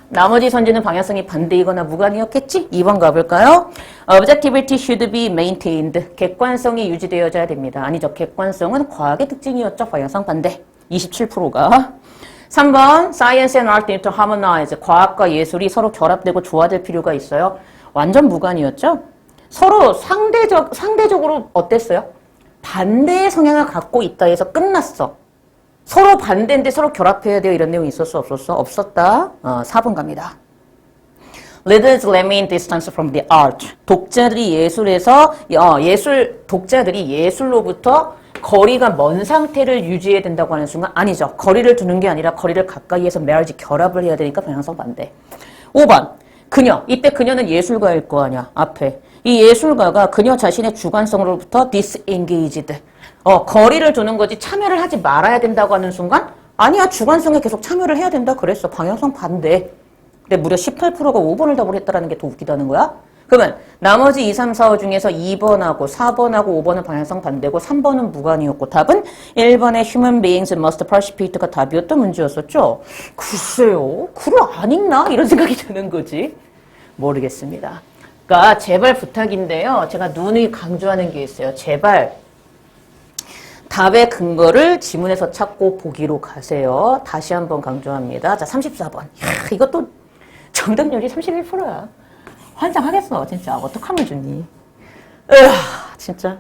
나머지 선지는 방향성이 반대이거나 무관이었겠지? 2번 가볼까요? Objectivity should be maintained. 객관성이 유지되어야 됩니다. 아니죠. 객관성은 과학의 특징이었죠. 방향성 반대. 27%가. 3번 Science and art need to harmonize. 과학과 예술이 서로 결합되고 조화될 필요가 있어요. 완전 무관이었죠? 서로 상대적으로 어땠어요? 반대의 성향을 갖고 있다 해서 끝났어. 서로 반대인데 서로 결합해야 돼요. 이런 내용이 있었어? 없었어? 없었다. 4번 갑니다. Readers remain distance from the art. 독자들이 독자들이 예술로부터 거리가 먼 상태를 유지해야 된다고 하는 순간 아니죠. 거리를 두는 게 아니라 거리를 가까이에서 marriage 결합을 해야 되니까 방향성 반대. 5번. 그녀. 이때 그녀는 예술가일 거 아니야. 앞에. 이 예술가가 그녀 자신의 주관성으로부터 disengaged. 거리를 두는 거지 참여를 하지 말아야 된다고 하는 순간 아니야. 주관성에 계속 참여를 해야 된다 그랬어. 방향성 반대. 근데 무려 18%가 5번을 답을 했다는 게 더 웃기다는 거야? 그러면 나머지 2, 3, 4, 5 중에서 2번하고 4번하고 5번은 방향성 반대고 3번은 무관이었고 답은 1번의 human beings must participate가 답이었던 문제였었죠? 글쎄요. 글을 안 읽나? 이런 생각이 드는 거지. 모르겠습니다. 그러니까 제발 부탁인데요. 제가 누누이 강조하는 게 있어요. 제발 답의 근거를 지문에서 찾고 보기로 가세요. 다시 한번 강조합니다. 자, 34번. 이것도 정답률이 31%야. 환장하겠어, 진짜. 어떡하면 좋니? 진짜.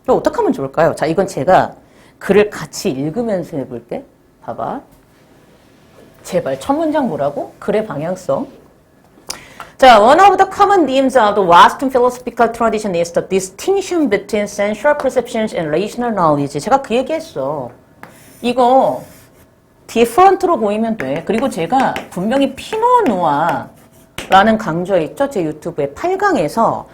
어떡하면 좋을까요? 자, 이건 제가 글을 같이 읽으면서 해볼게. 봐봐. 제발, 첫 문장 뭐라고? 글의 방향성. 자, one of the common themes of the Western philosophical tradition is the distinction between sensual perceptions and rational knowledge. 제가 그 얘기했어. 이거 디퍼런트로 보이면 돼. 그리고 제가 분명히 피노누아라는 강좌있죠? 제 유튜브에 8강에서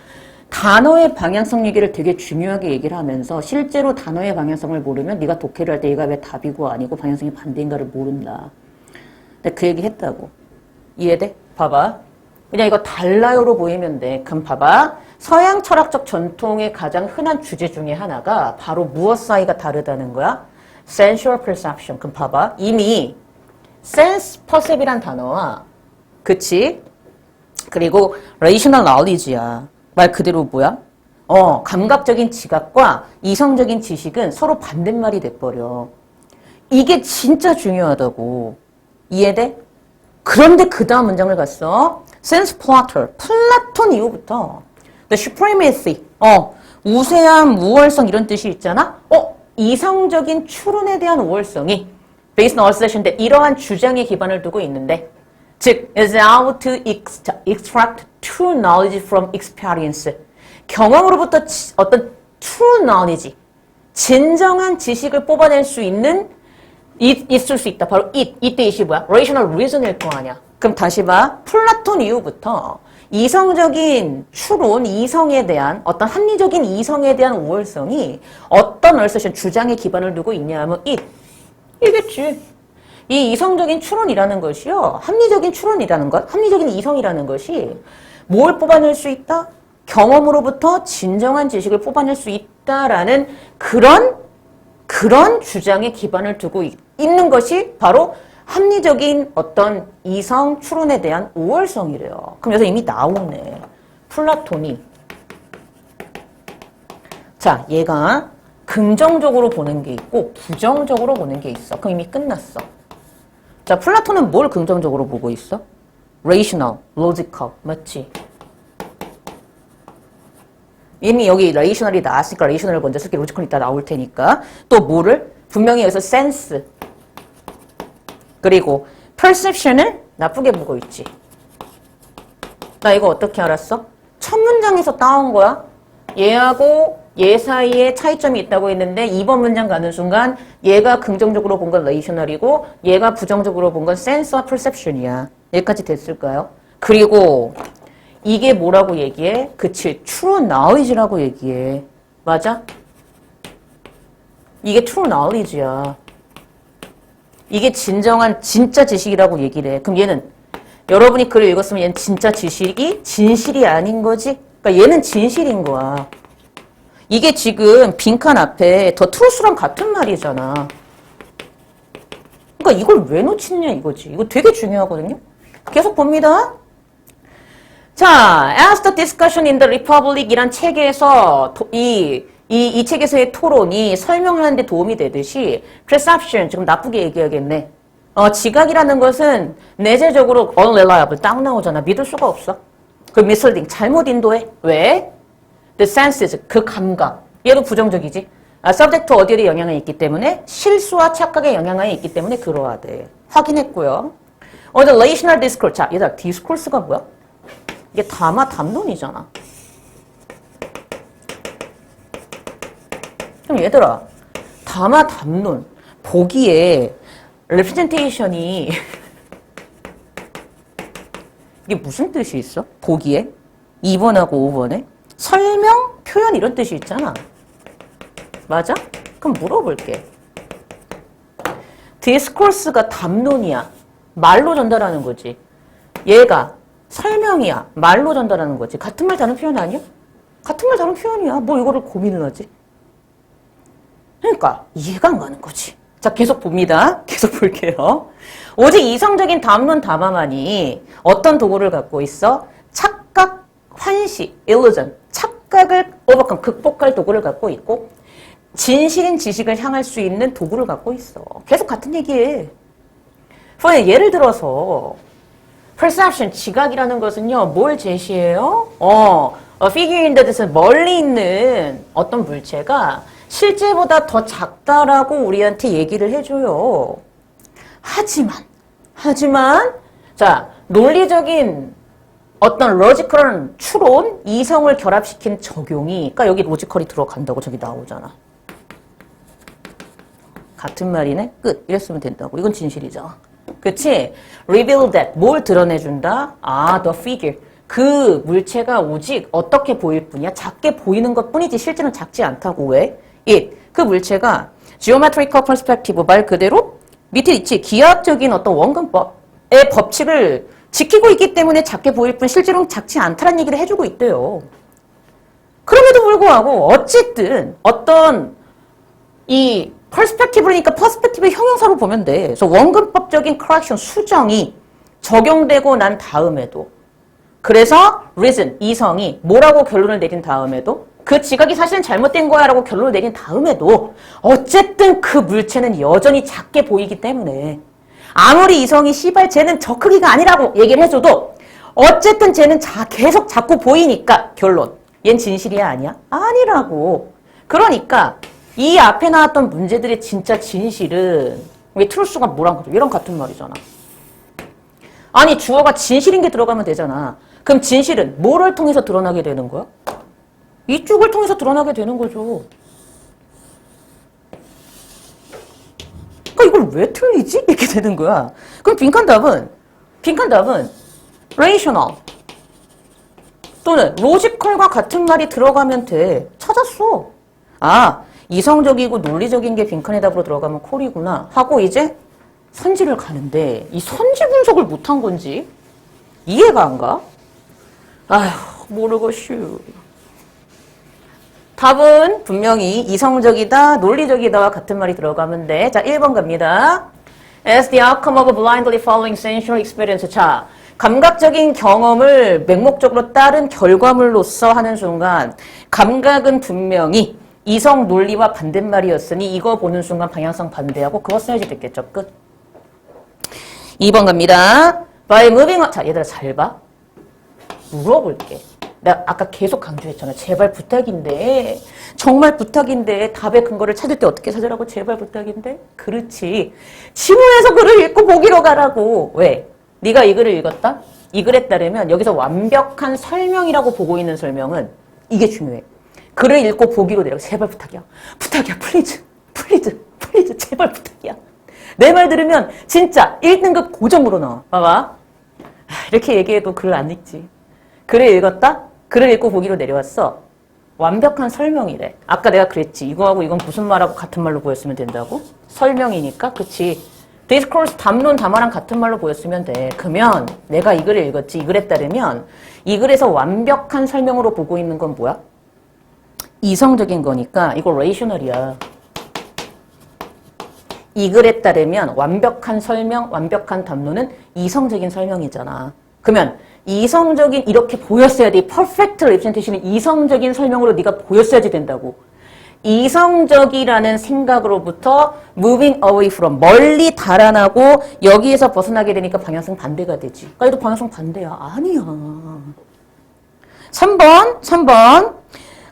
단어의 방향성 얘기를 되게 중요하게 얘기를 하면서 실제로 단어의 방향성을 모르면 네가 독해를 할 때 얘가 왜 답이고 아니고 방향성이 반대인가를 모른다. 근데 그 얘기 했다고. 이해돼? 봐봐. 그냥 이거 달라요로 보이면 돼. 그럼 봐봐. 서양 철학적 전통의 가장 흔한 주제 중에 하나가 바로 무엇 사이가 다르다는 거야? sensual perception. 그럼 봐봐. 이미 sense percep이란 단어와 그치? 그리고 rational knowledge야. 말 그대로 뭐야? 감각적인 지각과 이성적인 지식은 서로 반대말이 돼버려. 이게 진짜 중요하다고. 이해돼? 그런데 그 다음 문장을 갔어. Since Plato, 플라톤 이후부터 the supremacy, 우세함, 우월성 이런 뜻이 있잖아. 이성적인 추론에 대한 우월성이 based on assertion that 이러한 주장에 기반을 두고 있는데 즉, is out to extract true knowledge from experience. 경험으로부터 어떤 true knowledge, 진정한 지식을 뽑아낼 수 있는 있을 수 있다. 바로 이때 이시 뭐야? rational reason일 거 아니야. 그럼 다시 봐. 플라톤 이후부터 이성적인 추론, 이성에 대한 어떤 합리적인 이성에 대한 우월성이 어떤 assertion, 주장에 기반을 두고 있냐 하면 이겠지. 이 이성적인 추론이라는 것이요. 합리적인 추론이라는 것, 합리적인 이성이라는 것이 뭘 뽑아낼 수 있다? 경험으로부터 진정한 지식을 뽑아낼 수 있다라는 그런 주장에 기반을 두고 있는 것이 바로 합리적인 어떤 이성 추론에 대한 우월성이래요. 그럼 여기서 이미 나오네. 플라톤이. 자, 얘가 긍정적으로 보는 게 있고 부정적으로 보는 게 있어. 그럼 이미 끝났어. 자, 플라톤은 뭘 긍정적으로 보고 있어? rational, logical. 맞지? 이미 여기 rational이 나왔으니까 rational을 먼저 쓸게. logical이 이따 나올 테니까. 또 뭐를? 분명히 여기서 sense. 그리고 perception을 나쁘게 보고 있지. 나 이거 어떻게 알았어? 첫 문장에서 따온 거야. 얘하고 얘 사이에 차이점이 있다고 했는데 2번 문장 가는 순간 얘가 긍정적으로 본 건 rational이고 얘가 부정적으로 본 건 sense와 perception이야. 여기까지 됐을까요? 그리고 이게 뭐라고 얘기해? 그치, true knowledge라고 얘기해. 맞아? 이게 true knowledge야. 이게 진정한 진짜 지식이라고 얘기를 해. 그럼 얘는 여러분이 글을 읽었으면 얘는 진짜 지식이 진실이 아닌 거지? 그러니까 얘는 진실인 거야. 이게 지금 빈칸 앞에 더 truth랑 같은 말이잖아. 그러니까 이걸 왜 놓치냐 이거지. 이거 되게 중요하거든요. 계속 봅니다. 자, as the discussion in the Republic 이란 책에서 이 책에서의 토론이 설명을 하는 데 도움이 되듯이 perception, 지금 나쁘게 얘기하겠네. 지각이라는 것은 내재적으로 unreliable, 딱 나오잖아. 믿을 수가 없어. 그 misleading, 잘못 인도해. 왜? The senses, 그 감각. 얘도 부정적이지. subject 어디에 영향이 있기 때문에 실수와 착각에 영향이 있기 때문에 그러하대. 확인했고요. the relational discourse. 자, 얘들아, discourse가 뭐야? 이게 담론이잖아. 그럼 얘들아, 담론. 보기에 representation이 이게 무슨 뜻이 있어? 보기에? 2번하고 5번에? 설명, 표현 이런 뜻이 있잖아. 맞아? 그럼 물어볼게. 디스코스가 담론이야. 말로 전달하는 거지. 얘가 설명이야. 말로 전달하는 거지. 같은 말 다른 표현 아니야? 같은 말 다른 표현이야. 뭐 이거를 고민을 하지? 그러니까 이해가 안 가는 거지. 자, 계속 봅니다. 계속 볼게요. 오직 이성적인 담론 담화만이 어떤 도구를 갖고 있어? 착각, 환시, illusion. 착각을 overcome, 극복할 도구를 갖고 있고 진실인 지식을 향할 수 있는 도구를 갖고 있어. 계속 같은 얘기해. 예를 들어서 perception, 지각이라는 것은요. 뭘 제시해요? a figure in the distance, 멀리 있는 어떤 물체가 실제보다 더 작다라고 우리한테 얘기를 해줘요. 하지만 자, 논리적인 어떤 로지컬한 추론, 이성을 결합시킨 적용이, 그러니까 여기 로지컬이 들어간다고 저기 나오잖아. 같은 말이네? 끝. 이랬으면 된다고. 이건 진실이잖아. 그치? reveal that. 뭘 드러내준다? the figure. 그 물체가 오직 어떻게 보일 뿐이야? 작게 보이는 것 뿐이지 실제는 작지 않다고. 왜? 그 물체가 geometrical perspective, 말 그대로 밑에 있지. 기하학적인 어떤 원근법의 법칙을 지키고 있기 때문에 작게 보일 뿐 실제로는 작지 않다는 얘기를 해주고 있대요. 그럼에도 불구하고 어쨌든 어떤 이 퍼스펙티브니까 퍼스펙티브의 형용사로 보면 돼. 그래서 원근법적인 correction, 수정이 적용되고 난 다음에도 그래서 reason, 이성이 뭐라고 결론을 내린 다음에도 그 지각이 사실은 잘못된 거야 라고 결론을 내린 다음에도 어쨌든 그 물체는 여전히 작게 보이기 때문에 아무리 이성이 씨발 쟤는 저 크기가 아니라고 얘기를 해줘도 어쨌든 쟤는 계속 작고 보이니까 결론. 얜 진실이야 아니야? 아니라고. 그러니까 이 앞에 나왔던 문제들의 진짜 진실은 왜 트루스가 뭐랑 이런 같은 말이잖아. 아니 주어가 진실인 게 들어가면 되잖아. 그럼 진실은 뭐를 통해서 드러나게 되는 거야? 이쪽을 통해서 드러나게 되는 거죠. 그러니까 이걸 왜 틀리지? 이렇게 되는 거야. 그럼 빈칸 답은 rational 또는 logical과 같은 말이 들어가면 돼. 찾았어. 아, 이성적이고 논리적인 게 빈칸의 답으로 들어가면 콜이구나 하고 이제 선지를 가는데 이 선지 분석을 못한 건지 이해가 안 가? 아휴, 모르겠슈. 답은 분명히 이성적이다, 논리적이다와 같은 말이 들어가면 돼. 자, 1번 갑니다. As the outcome of a blindly following sensual experience. 자, 감각적인 경험을 맹목적으로 따른 결과물로서 하는 순간 감각은 분명히 이성 논리와 반대말이었으니 이거 보는 순간 방향성 반대하고 그거 써야지 됐겠죠. 끝. 2번 갑니다. By moving on. 자, 얘들아 잘 봐. 물어볼게. 내가 아까 계속 강조했잖아. 제발 부탁인데. 정말 부탁인데 답의 근거를 찾을 때 어떻게 찾으라고? 제발 부탁인데. 그렇지. 지문에서 글을 읽고 보기로 가라고. 왜? 네가 이 글을 읽었다? 이 글에 따르면 여기서 완벽한 설명이라고 보고 있는 설명은 이게 중요해. 글을 읽고 보기로 내라고. 제발 부탁이야. 부탁이야. 플리즈. 플리즈. 플리즈. 제발 부탁이야. 내 말 들으면 진짜 1등급 고점으로 나와. 봐봐. 이렇게 얘기해도 글을 안 읽지. 글을 읽었다? 글을 읽고 보기로 내려왔어. 완벽한 설명이래. 아까 내가 그랬지. 이거하고 이건 무슨 말하고 같은 말로 보였으면 된다고? 설명이니까? 그치. 디스코스 담론 담화랑 같은 말로 보였으면 돼. 그러면 내가 이 글을 읽었지. 이 글에 따르면 이 글에서 완벽한 설명으로 보고 있는 건 뭐야? 이성적인 거니까 이거 레이셔널이야. 이 글에 따르면 완벽한 설명, 완벽한 담론은 이성적인 설명이잖아. 그러면 이성적인 이렇게 보였어야 돼. 퍼펙트 레프레젠테이션은 이성적인 설명으로 네가 보였어야지 된다고. 이성적이라는 생각으로부터 moving away from 멀리 달아나고 여기에서 벗어나게 되니까 방향성 반대가 되지. 그러니까 얘도 방향성 반대야. 아니야. 3번.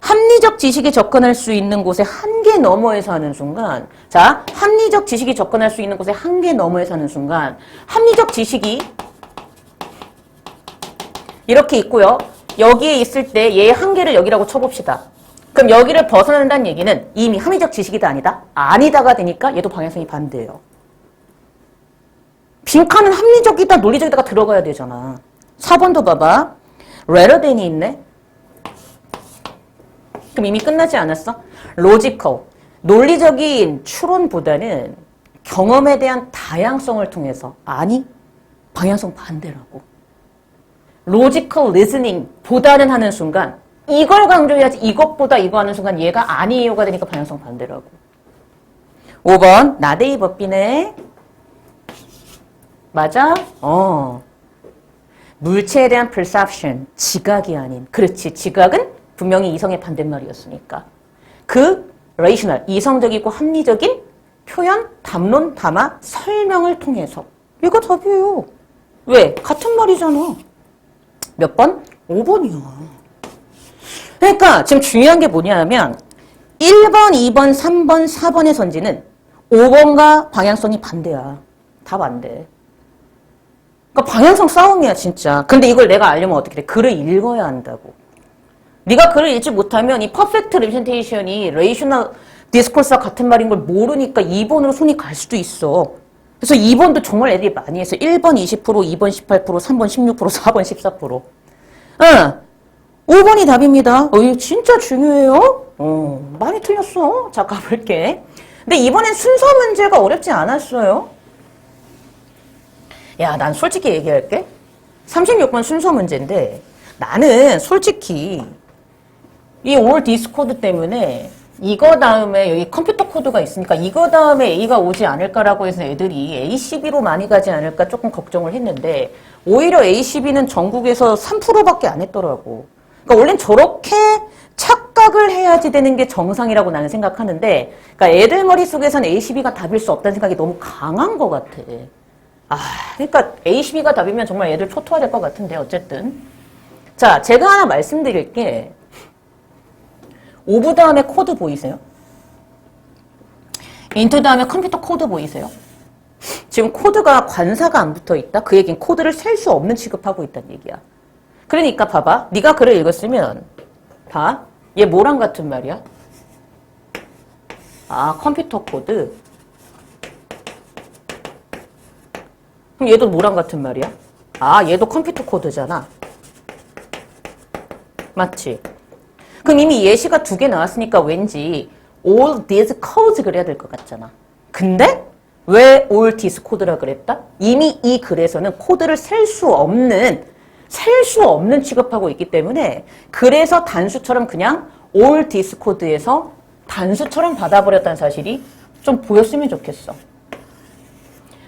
합리적 지식에 접근할 수 있는 곳에 한계 너머에서 하는 순간. 자, 합리적 지식이 접근할 수 있는 곳에 한계 너머에서 하는 순간. 합리적 지식이 이렇게 있고요. 여기에 있을 때 얘의 한계를 여기라고 쳐봅시다. 그럼 여기를 벗어난다는 얘기는 이미 합리적 지식이다 아니다? 아니다가 되니까 얘도 방향성이 반대예요. 빈칸은 합리적이다 논리적이다가 들어가야 되잖아. 4번도 봐봐. rather than이 있네. 그럼 이미 끝나지 않았어? logical, 논리적인 추론보다는 경험에 대한 다양성을 통해서 아니, 방향성 반대라고. logical listening 보다는 하는 순간 이걸 강조해야지 이것보다 이거 하는 순간 얘가 아니에요가 되니까 방향성 반대라고. 5번 나데이 법비네. 맞아? 물체에 대한 perception, 지각이 아닌. 그렇지, 지각은 분명히 이성의 반대말이었으니까. 그 rational, 이성적이고 합리적인 표현, 담론, 담화, 설명을 통해서. 이거 답이에요. 왜? 같은 말이잖아. 몇 번? 5번이야. 그러니까 지금 중요한 게 뭐냐 하면 1번, 2번, 3번, 4번의 선지는 5번과 방향성이 반대야. 다 반대. 그러니까 방향성 싸움이야 진짜. 근데 이걸 내가 알려면 어떻게 돼? 글을 읽어야 한다고. 네가 글을 읽지 못하면 이 퍼펙트 리프레젠테이션이 레이셔널 디스코스와 같은 말인 걸 모르니까 2번으로 손이 갈 수도 있어. 그래서 2번도 정말 애들이 많이 했어. 1번 20%, 2번 18%, 3번 16%, 4번 14%. 응. 5번이 답입니다. 이거 진짜 중요해요. 많이 틀렸어. 자, 가볼게. 근데 이번엔 순서 문제가 어렵지 않았어요. 야, 난 솔직히 얘기할게. 36번 순서 문제인데 나는 솔직히 이 올 디스 코드 때문에 이거 다음에 여기 컴퓨터 코드가 있으니까 이거 다음에 A가 오지 않을까라고 해서 애들이 A12로 많이 가지 않을까 조금 걱정을 했는데 오히려 A12는 전국에서 3%밖에 안 했더라고. 그러니까 원래는 저렇게 착각을 해야지 되는 게 정상이라고 나는 생각하는데 그러니까 애들 머릿속에선 A12가 답일 수 없다는 생각이 너무 강한 것 같아. 그러니까 A12가 답이면 정말 애들 초토화될 것 같은데 어쨌든. 자, 제가 하나 말씀드릴 게 오브 다음에 코드 보이세요? 인투 다음에 컴퓨터 코드 보이세요? 지금 코드가 관사가 안 붙어 있다? 그 얘기는 코드를 셀 수 없는 취급하고 있다는 얘기야. 그러니까 봐봐. 네가 글을 읽었으면 봐. 얘 뭐랑 같은 말이야? 컴퓨터 코드. 그럼 얘도 뭐랑 같은 말이야? 얘도 컴퓨터 코드잖아. 맞지? 그럼 이미 예시가 2개 나왔으니까 왠지 all these codes 그래야 될 것 같잖아. 근데 왜 all this code라 그랬다? 이미 이 글에서는 코드를 셀 수 없는 취급하고 있기 때문에 그래서 단수처럼 그냥 all this code에서 단수처럼 받아버렸다는 사실이 좀 보였으면 좋겠어.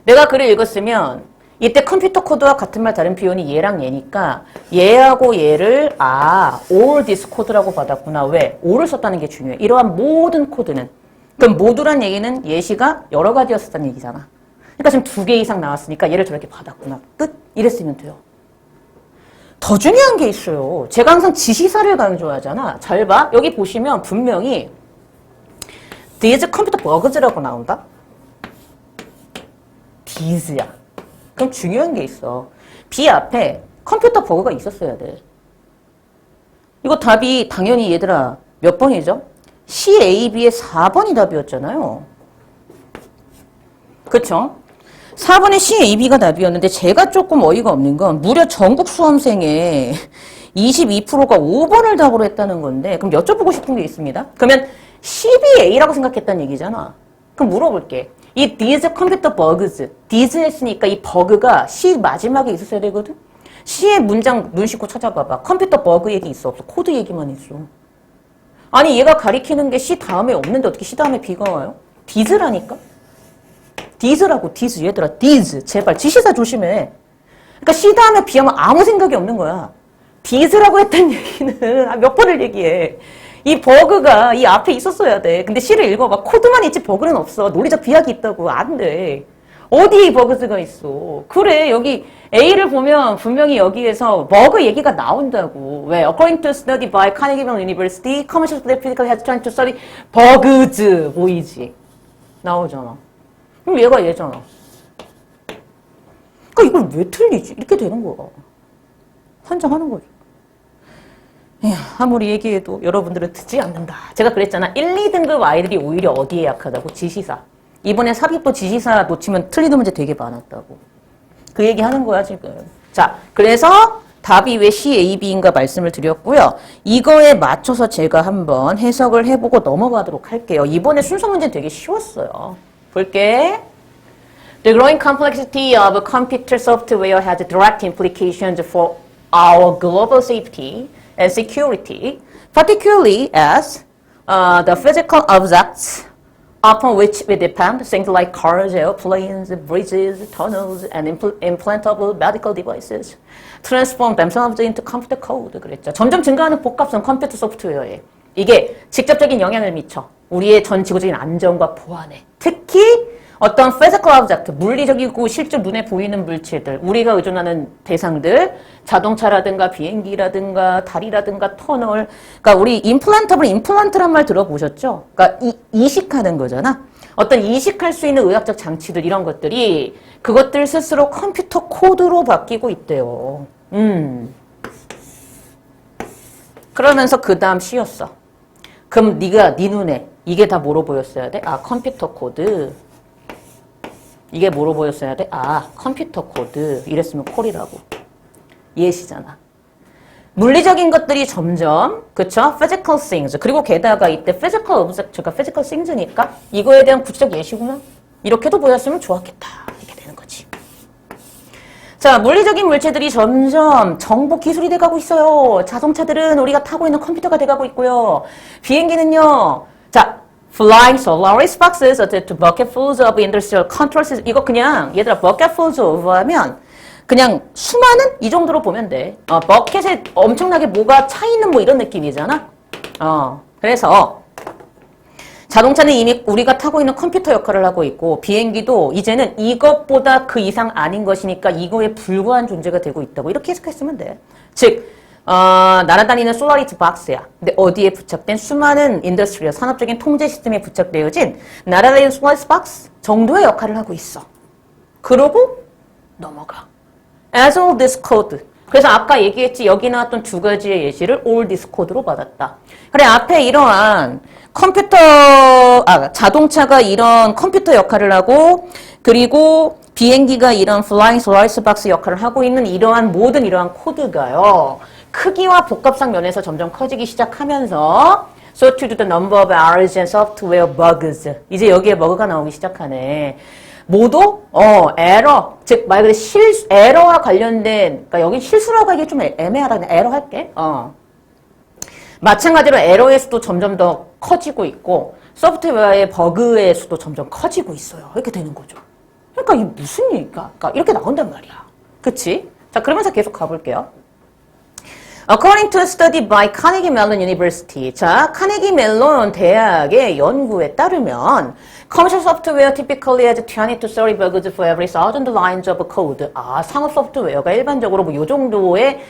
내가 글을 읽었으면 이때 컴퓨터 코드와 같은 말 다른 표현이 얘랑 얘니까 얘하고 얘를 all this code라고 받았구나. 왜? all을 썼다는 게 중요해. 이러한 모든 코드는. 그럼 모두란 얘기는 예시가 여러 가지였었다는 얘기잖아. 그러니까 지금 2개 이상 나왔으니까 얘를 저렇게 받았구나. 끝. 이랬으면 돼요. 더 중요한 게 있어요. 제가 항상 지시사를 강조하잖아. 잘 봐. 여기 보시면 분명히 these 컴퓨터 버그즈라고 나온다. these야. 그럼 중요한 게 있어. B 앞에 컴퓨터 버그가 있었어야 돼. 이거 답이 당연히 얘들아 몇 번이죠? C, A, B의 4번이 답이었잖아요. 그쵸? 4번에 C, A, B가 답이었는데 제가 조금 어이가 없는 건 무려 전국 수험생의 22%가 5번을 답으로 했다는 건데 그럼 여쭤보고 싶은 게 있습니다. 그러면 C, B, A라고 생각했다는 얘기잖아. 그럼 물어볼게. 이 these 컴퓨터 bugs, these 했으니까 이 버그가 C 마지막에 있었어야 되거든? C의 문장 눈 씻고 찾아봐봐. 컴퓨터 버그 얘기 있어 없어? 코드 얘기만 있어. 아니 얘가 가리키는 게 C 다음에 없는데 어떻게 C 다음에 B가 와요? these라니까? these라고 these 얘들아 these 제발 지시사 조심해. 그러니까 C 다음에 B 하면 아무 생각이 없는 거야. these라고 했다는 얘기는 몇 번을 얘기해. 이 버그가 이 앞에 있었어야 돼. 근데 C를 읽어봐. 코드만 있지 버그는 없어. 논리적 비약이 있다고. 안 돼. 어디에 이 버그가 있어. 그래 여기 A를 보면 분명히 여기에서 버그 얘기가 나온다고. 왜? According to study by Carnegie Mellon University, commercial physical has tried to study bugs. 보이지? 나오잖아. 그럼 얘가 얘잖아. 그러니까 이걸 왜 틀리지? 이렇게 되는 거야. 환장하는 거죠. 아무리 얘기해도 여러분들은 듣지 않는다. 제가 그랬잖아. 1, 2등급 아이들이 오히려 어디에 약하다고? 지시사. 이번에 삽입도 지시사 놓치면 틀리는 문제 되게 많았다고. 그 얘기 하는 거야 지금. 자, 그래서 답이 왜 C, A, B인가 말씀을 드렸고요. 이거에 맞춰서 제가 한번 해석을 해보고 넘어가도록 할게요. 이번에 순서 문제 되게 쉬웠어요. 볼게. The growing complexity of computer software has direct implications for our global safety and security, particularly as the physical objects upon which we depend, things like cars, airplanes, bridges, tunnels, and implantable medical devices, transform themselves into computer code. 그랬죠. 점점 증가하는 복합성 컴퓨터 소프트웨어에 이게 직접적인 영향을 미쳐. 우리의 전 지구적인 안전과 보안에. 특히 어떤 physical object, 물리적이고 실제 눈에 보이는 물체들, 우리가 의존하는 대상들, 자동차라든가 비행기라든가 달이라든가 터널, 그러니까 우리 임플란트란 말 들어보셨죠? 그러니까 이식하는 거잖아. 어떤 이식할 수 있는 의학적 장치들 이런 것들이 그것들 스스로 컴퓨터 코드로 바뀌고 있대요. 그러면서 그 다음 C였어. 그럼 네가 네 눈에 이게 다 뭐로 보였어야 돼? 컴퓨터 코드. 이게 뭐로 보였어야 돼? 컴퓨터 코드. 이랬으면 콜이라고. 예시잖아. 물리적인 것들이 점점, 그쵸? physical things. 그리고 게다가 이때 physical object가 physical things니까 이거에 대한 구체적 예시구나. 이렇게도 보였으면 좋았겠다. 이렇게 되는 거지. 자, 물리적인 물체들이 점점 정보 기술이 돼가고 있어요. 자동차들은 우리가 타고 있는 컴퓨터가 돼가고 있고요. 비행기는요. 자, flying Solaris boxes to bucketfuls of industrial control system. 이거 그냥 얘들아 bucketfuls of 하면 그냥 수많은 이 정도로 보면 돼. 버켓에 엄청나게 뭐가 차 있는 뭐 이런 느낌이잖아. 그래서 자동차는 이미 우리가 타고 있는 컴퓨터 역할을 하고 있고 비행기도 이제는 이것보다 그 이상 아닌 것이니까 이거에 불과한 존재가 되고 있다고 이렇게 해석했으면 돼. 즉 날아다니는 솔라리스 박스야. 근데 어디에 부착된 수많은 인더스트리얼 산업적인 통제 시스템에 부착되어진 날아다니는 솔라리스 박스 정도의 역할을 하고 있어. 그러고 넘어가. As all this code. 그래서 아까 얘기했지 여기 나왔던 두 가지의 예시를 all this code로 받았다. 그래 앞에 이러한 자동차가 이런 컴퓨터 역할을 하고 그리고 비행기가 이런 flying Solaris box 역할을 하고 있는 이러한 모든 이러한 코드가요. 크기와 복합상 면에서 점점 커지기 시작하면서 so to the number of errors and software bugs. 이제 여기에 버그가 나오기 시작하네. 모두 에러, 즉 말 그대로 에러와 관련된 그러니까 여기 실수라고 하기 좀 애매하다. 그냥 에러 할게. 마찬가지로 에러의 수도 점점 더 커지고 있고 소프트웨어의 버그의 수도 점점 커지고 있어요. 이렇게 되는 거죠. 그러니까 이게 무슨 얘기가 이렇게 나온단 말이야. 그치? 자, 그러면서 계속 가볼게요. According to a study by Carnegie Mellon University. 자, 카네기 멜론 대학의 연구에 따르면 commercial software typically has 20 to 30 bugs for every 1,000 lines of code. 상업 소프트웨어가 일반적으로 뭐 요 정도의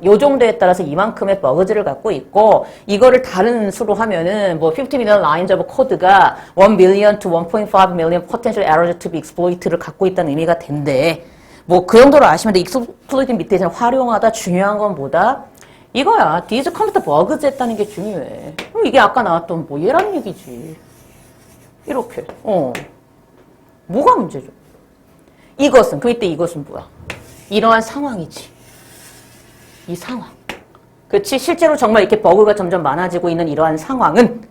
요 정도에 따라서 이만큼의 버그들을 갖고 있고 이거를 다른 수로 하면은 뭐 50 million lines of code가 1 million to 1.5 million potential errors to be exploited를 갖고 있다는 의미가 된대. 뭐 그 정도로 아시면 돼. 익스플로이트 밑에 활용하다 중요한 건 뭐다? 이거야. These computer bugs 했다는 게 중요해. 그럼 이게 아까 나왔던 뭐 얘라는 얘기지. 이렇게. 뭐가 문제죠? 이것은 그 이때 이것은 뭐야? 이러한 상황이지. 이 상황. 그렇지? 실제로 정말 이렇게 버그가 점점 많아지고 있는 이러한 상황은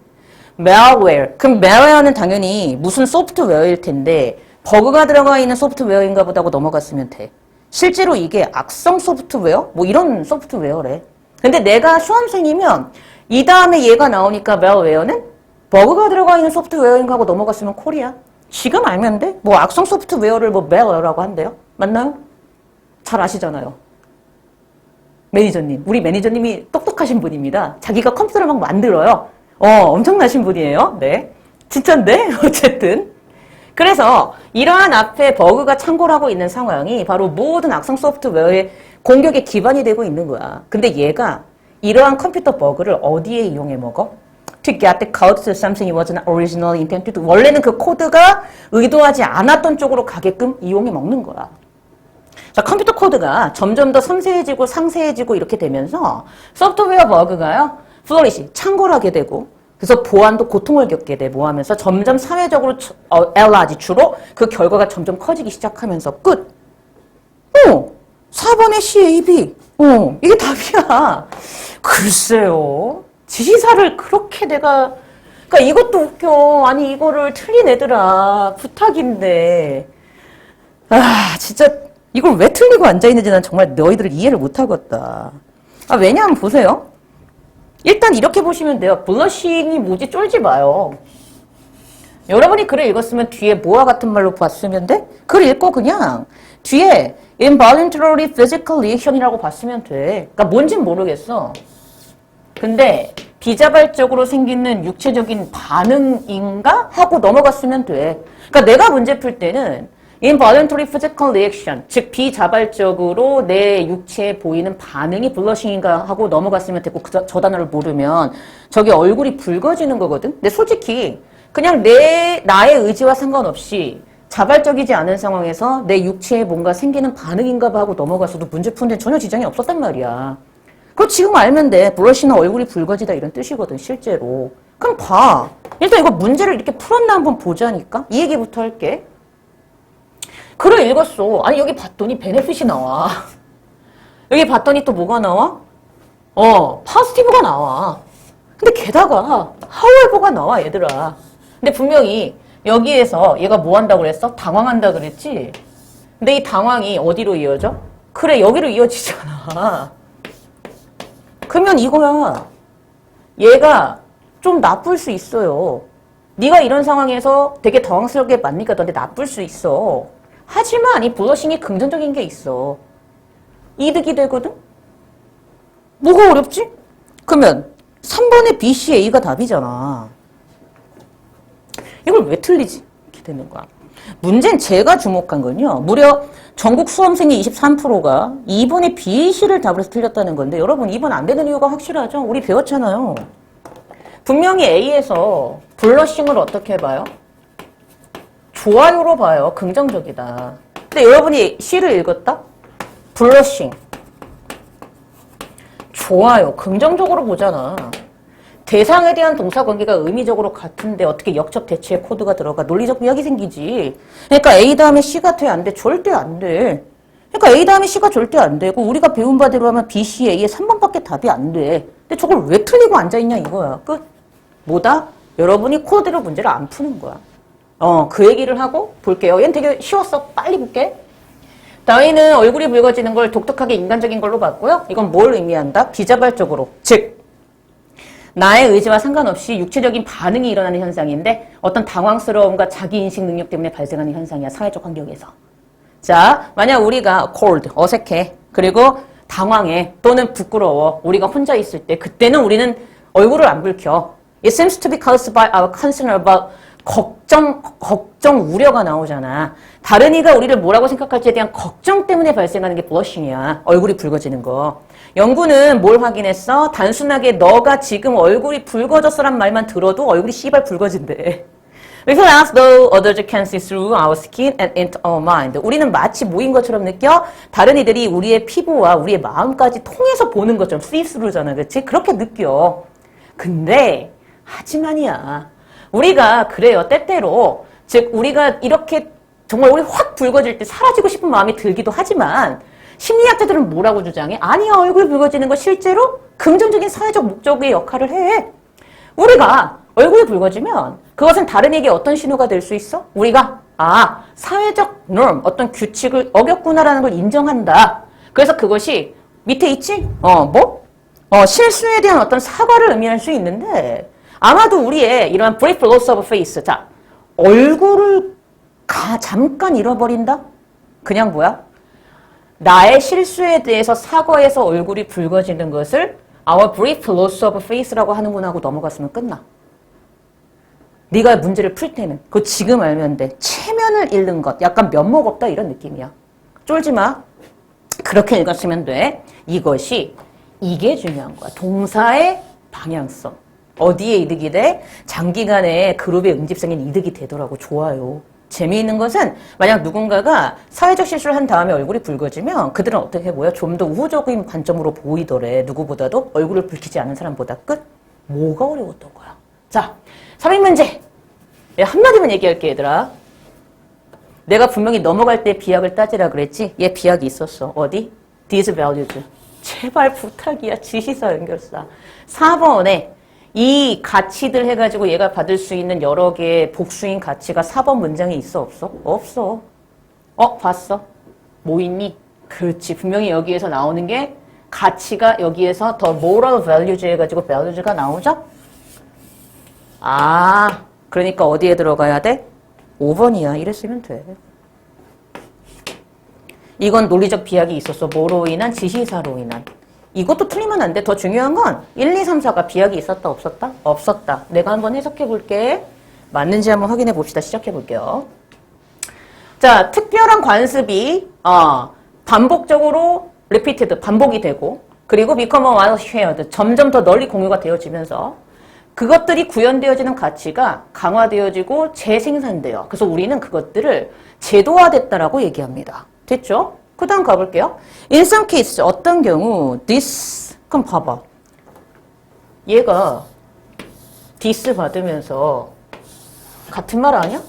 malware. 그럼 malware는 당연히 무슨 소프트웨어일 텐데 버그가 들어가 있는 소프트웨어인가 보다고 넘어갔으면 돼. 실제로 이게 악성 소프트웨어? 뭐 이런 소프트웨어래. 근데 내가 수험생이면 이 다음에 얘가 나오니까 malware는 버그가 들어가 있는 소프트웨어인가 하고 넘어갔으면 콜이야. 지금 알면 돼? 뭐 악성 소프트웨어를 뭐 malware라고 한대요? 맞나요? 잘 아시잖아요. 매니저님. 우리 매니저님이 똑똑하신 분입니다. 자기가 컴퓨터를 막 만들어요. 엄청나신 분이에요. 네. 진짠데? 어쨌든. 그래서 이러한 앞에 버그가 창궐 하고 있는 상황이 바로 모든 악성 소프트웨어의 공격의 기반이 되고 있는 거야. 근데 얘가 이러한 컴퓨터 버그를 어디에 이용해 먹어? To get the code to something it wasn't originally intended to. 원래는 그 코드가 의도하지 않았던 쪽으로 가게끔 이용해 먹는 거야. 자, 컴퓨터 코드가 점점 더 섬세해지고 상세해지고 이렇게 되면서 소프트웨어 버그가요, 플로리시, 창궐하게 되고 그래서 보안도 고통을 겪게 돼. 뭐 하면서 점점 사회적으로 엘라지 주로 그 결과가 점점 커지기 시작하면서 끝. 4번의 CAB. 이게 답이야. 글쎄요. 지시사를 그렇게 내가 그러니까 이것도 웃겨. 아니 이거를 틀린 애들아. 부탁인데. 진짜 이걸 왜 틀리고 앉아있는지 난 정말 너희들 이해를 못하겠다. 왜냐하면 보세요. 일단 이렇게 보시면 돼요. 블러싱이 뭐지 쫄지 마요. 여러분이 글을 읽었으면 뒤에 뭐와 같은 말로 봤으면 돼? 글 읽고 그냥 뒤에 involuntary physical reaction이라고 봤으면 돼. 그러니까 뭔진 모르겠어. 근데 비자발적으로 생기는 육체적인 반응인가? 하고 넘어갔으면 돼. 그러니까 내가 문제 풀 때는 involuntary physical reaction, 즉 비자발적으로 내 육체에 보이는 반응이 블러싱인가 하고 넘어갔으면 됐고 저 단어를 모르면 저게 얼굴이 붉어지는 거거든. 근데 솔직히 그냥 나의 의지와 상관없이 자발적이지 않은 상황에서 내 육체에 뭔가 생기는 반응인가 봐 하고 넘어갔어도 문제 푸는데 전혀 지장이 없었단 말이야. 그럼 지금 알면 돼. 블러싱은 얼굴이 붉어지다 이런 뜻이거든 실제로. 그럼 봐. 일단 이거 문제를 이렇게 풀었나 한번 보자니까. 이 얘기부터 할게. 글을 읽었어. 아니 여기 봤더니 베네핏이 나와. 여기 봤더니 또 뭐가 나와? 파지티브가 나와. 근데 게다가 however가 나와 얘들아. 근데 분명히 여기에서 얘가 뭐 한다고 그랬어? 당황한다 그랬지? 근데 이 당황이 어디로 이어져? 그래, 여기로 이어지잖아. 그러면 이거야. 얘가 좀 나쁠 수 있어요. 네가 이런 상황에서 되게 당황스럽게 만나니까 너한테 나쁠 수 있어. 하지만 이 블러싱이 긍정적인 게 있어. 이득이 되거든? 뭐가 어렵지? 그러면 3번의 B, C, A가 답이잖아. 이걸 왜 틀리지? 이렇게 되는 거야. 문제는 제가 주목한 건요. 무려 전국 수험생의 23%가 2번의 B, C를 답으로 해서 틀렸다는 건데 여러분 2번 안 되는 이유가 확실하죠? 우리 배웠잖아요. 분명히 A에서 블러싱을 어떻게 봐요? 좋아요로 봐요. 긍정적이다. 근데 여러분이 C를 읽었다? 블러싱. 좋아요. 긍정적으로 보잖아. 대상에 대한 동사관계가 의미적으로 같은데 어떻게 역적 대치의 코드가 들어가 논리적 비약이 생기지. 그러니까 A 다음에 C가 돼? 안 돼? 절대 안 돼. 그러니까 A 다음에 C가 절대 안 되고 우리가 배운 바대로 하면 B, C, A의 3번밖에 답이 안 돼. 근데 저걸 왜 틀리고 앉아있냐 이거야. 끝. 뭐다? 여러분이 코드로 문제를 안 푸는 거야. 그 얘기를 하고 볼게요. 얘는 되게 쉬웠어. 빨리 볼게. 다윈은 얼굴이 붉어지는 걸 독특하게 인간적인 걸로 봤고요. 이건 뭘 의미한다? 비자발적으로. 즉 나의 의지와 상관없이 육체적인 반응이 일어나는 현상인데 어떤 당황스러움과 자기인식 능력 때문에 발생하는 현상이야. 사회적 환경에서. 자, 만약 우리가 cold, 어색해. 그리고 당황해. 또는 부끄러워. 우리가 혼자 있을 때 그때는 우리는 얼굴을 안 붉혀. It seems to be caused by our concern about 걱정, 우려가 나오잖아. 다른 이가 우리를 뭐라고 생각할지에 대한 걱정 때문에 발생하는 게 블러싱이야. 얼굴이 붉어지는 거. 연구는 뭘 확인했어? 단순하게 너가 지금 얼굴이 붉어졌어란 말만 들어도 얼굴이 씨발 붉어진대. We feel as though others can see through our skin and into our mind. 우리는 마치 모인 것처럼 느껴. 다른 이들이 우리의 피부와 우리의 마음까지 통해서 보는 것처럼 see through잖아. 그렇지? 그렇게 느껴. 근데 하지만이야. 우리가 그래요. 때때로 즉 우리가 이렇게 정말 우리 확 붉어질 때 사라지고 싶은 마음이 들기도 하지만 심리학자들은 뭐라고 주장해? 아니야. 얼굴 붉어지는 거 실제로 긍정적인 사회적 목적의 역할을 해. 우리가 얼굴이 붉어지면 그것은 다른에게 어떤 신호가 될 수 있어? 우리가 사회적 norm, 어떤 규칙을 어겼구나라는 걸 인정한다. 그래서 그것이 밑에 있지? 실수에 대한 어떤 사과를 의미할 수 있는데 아마도 우리의 이런 brief loss of face, 자, 얼굴을 잠깐 잃어버린다? 그냥 뭐야? 나의 실수에 대해서 사과해서 얼굴이 붉어지는 것을 our brief loss of face라고 하는구나 하고 넘어갔으면 끝나. 네가 문제를 풀 때는 그거 지금 알면 돼. 체면을 잃는 것, 약간 면목 없다 이런 느낌이야. 쫄지 마. 그렇게 읽었으면 돼. 이게 중요한 거야. 동사의 방향성. 어디에 이득이 돼? 장기간의 그룹의 응집성인 이득이 되더라고. 좋아요. 재미있는 것은 만약 누군가가 사회적 실수를 한 다음에 얼굴이 붉어지면 그들은 어떻게 보여? 좀 더 우호적인 관점으로 보이더래. 누구보다도 얼굴을 붉히지 않은 사람보다. 끝? 뭐가 어려웠던 거야? 자, 3인 문제. 한마디만 얘기할게 얘들아. 내가 분명히 넘어갈 때 비약을 따지라 그랬지? 얘 비약이 있었어. 어디? These values. 제발 부탁이야. 지시사 연결사. 4번에 이 가치들 해가지고 얘가 받을 수 있는 여러 개의 복수인 가치가 4번 문장에 있어? 없어? 없어. 봤어? 뭐 있니? 그렇지. 분명히 여기에서 나오는 게 가치가 여기에서 더 moral values 해가지고 values가 나오죠? 그러니까 어디에 들어가야 돼? 5번이야. 이랬으면 돼. 이건 논리적 비약이 있었어. 뭐로 인한? 지시사로 인한. 이것도 틀리면 안 돼. 더 중요한 건 1, 2, 3, 4가 비약이 있었다 없었다? 없었다. 내가 한번 해석해 볼게. 맞는지 한번 확인해 봅시다. 시작해 볼게요. 자, 특별한 관습이 반복적으로 repeated, 반복이 되고 그리고 become more shared, 점점 더 널리 공유가 되어지면서 그것들이 구현되어지는 가치가 강화되어지고 재생산돼요. 그래서 우리는 그것들을 제도화됐다라고 얘기합니다. 됐죠? 그 다음 가볼게요. In some cases, 어떤 경우 this, 그럼 봐봐. 얘가 this 받으면서 같은 말 아니야?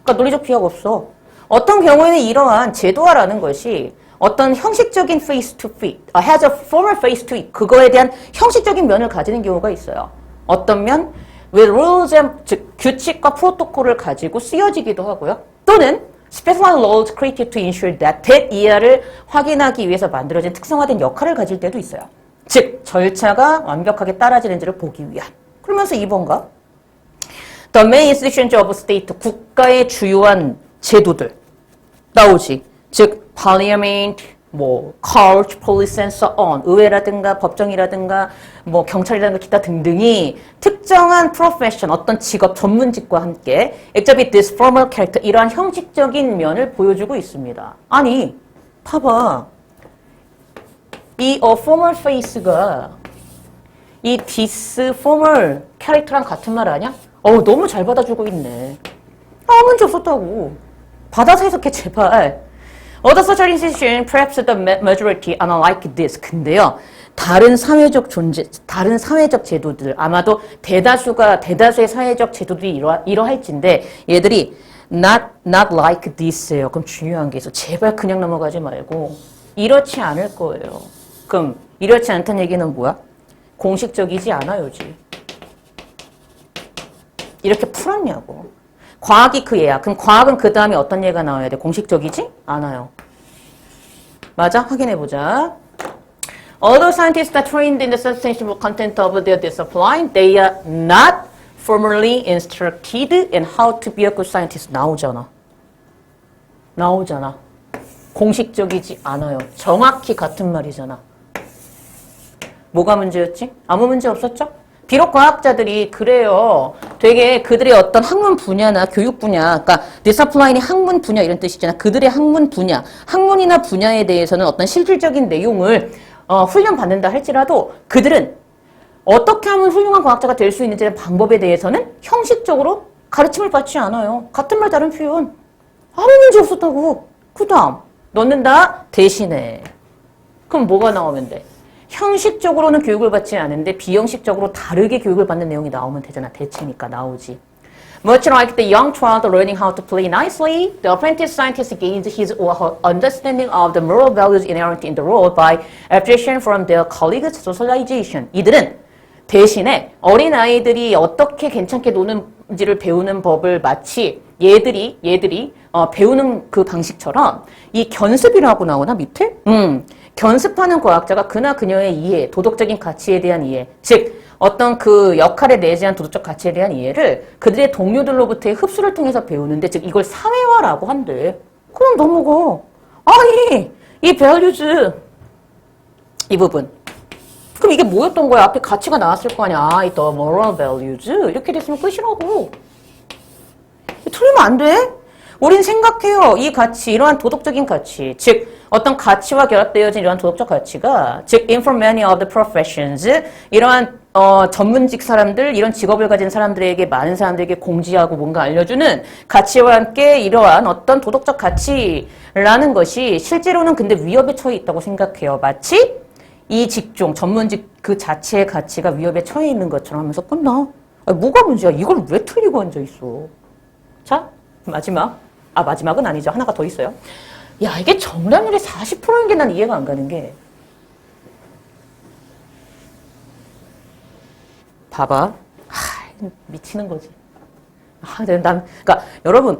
그러니까 논리적 비약 없어. 어떤 경우에는 이러한 제도화라는 것이 어떤 형식적인 face to fit, has a formal face to it, 그거에 대한 형식적인 면을 가지는 경우가 있어요. 어떤 면, with rules and, 즉 규칙과 프로토콜을 가지고 쓰여지기도 하고요. 또는 specialized laws created to ensure that 이하를 확인하기 위해서 만들어진 특성화된 역할을 가질 때도 있어요. 즉, 절차가 완벽하게 따라지는지를 보기 위한. 그러면서 2번가? The main institutions of state, 국가의 주요한 제도들 나오지. 즉, parliament, court, police and so on, 의회라든가 법정이라든가 경찰이라든가 기타 등등이 특정한 profession, 어떤 직업, 전문직과 함께 exhibit this formal character, 이러한 형식적인 면을 보여주고 있습니다. 아니, 봐봐. 이 formal face가 이 this formal character랑 같은 말 아니야? 너무 잘 받아주고 있네. 아무 문제 없었다고. 받아서 해석해, 제발. Other social institutions, perhaps the majority, are like this. 근데요, 다른 사회적 제도들, 아마도 대다수의 사회적 제도들이 이러할진데, 얘들이 not like this예요. 그럼 중요한 게 있어. 제발 그냥 넘어가지 말고, 이렇지 않을 거예요. 그럼, 이렇지 않다는 얘기는 뭐야? 공식적이지 않아요지. 이렇게 풀었냐고. 과학이 그 예야. 그럼 과학은 그 다음에 어떤 예가 나와야 돼? 공식적이지? 않아요. 맞아? 확인해보자. Although scientists are trained in the sustainable content of their discipline, they are not formally instructed in how to be a good scientist. 나오잖아. 공식적이지 않아요. 정확히 같은 말이잖아. 뭐가 문제였지? 아무 문제 없었죠? 비록 과학자들이 그래요. 되게 그들의 어떤 학문 분야나 교육 분야, 그러니까 디스플라인이 학문 분야 이런 뜻이잖아. 그들의 학문 분야, 학문이나 분야에 대해서는 어떤 실질적인 내용을 훈련받는다 할지라도 그들은 어떻게 하면 훌륭한 과학자가 될 수 있는지 방법에 대해서는 형식적으로 가르침을 받지 않아요. 같은 말 다른 표현. 아무 문제 없었다고. 그 다음 넣는다 대신에. 그럼 뭐가 나오면 돼? 형식적으로는 교육을 받지 않은데 비형식적으로 다르게 교육을 받는 내용이 나오면 되잖아. 대체니까 나오지. Much like the young child learning how to play nicely, the apprentice scientist gains his or her understanding of the moral values inherent in the role by abstraction from their colleagues' socialization. 이들은 대신에 어린아이들이 어떻게 괜찮게 노는지를 배우는 법을 마치 얘들이 배우는 그 방식처럼 이 견습이라고 나오나 밑에? 견습하는 과학자가 그나 그녀의 이해, 도덕적인 가치에 대한 이해, 즉 어떤 그 역할에 내재한 도덕적 가치에 대한 이해를 그들의 동료들로부터의 흡수를 통해서 배우는데, 즉 이걸 사회화라고 한대. 그럼 넘어가. 아니, 이 values 이 부분. 그럼 이게 뭐였던 거야? 앞에 가치가 나왔을 거 아니야. the moral values 이렇게 됐으면 끝이라고. 틀리면 안 돼. 우린 생각해요. 이 가치, 이러한 도덕적인 가치, 즉 어떤 가치와 결합되어진 이러한 도덕적 가치가, 즉 in for many of the professions, 이러한 전문직 사람들, 이런 직업을 가진 사람들에게, 많은 사람들에게 공지하고 뭔가 알려주는 가치와 함께 이러한 어떤 도덕적 가치라는 것이 실제로는 근데 위협에 처해 있다고 생각해요. 마치 이 직종, 전문직 그 자체의 가치가 위협에 처해 있는 것처럼 하면서 끝나. 아니, 뭐가 문제야? 이걸 왜 틀리고 앉아있어? 자, 마지막. 마지막은 아니죠. 하나가 더 있어요. 야, 이게 정답률이 40%인 게 난 이해가 안 가는 게. 봐봐. 미치는 거지. 그러니까 여러분,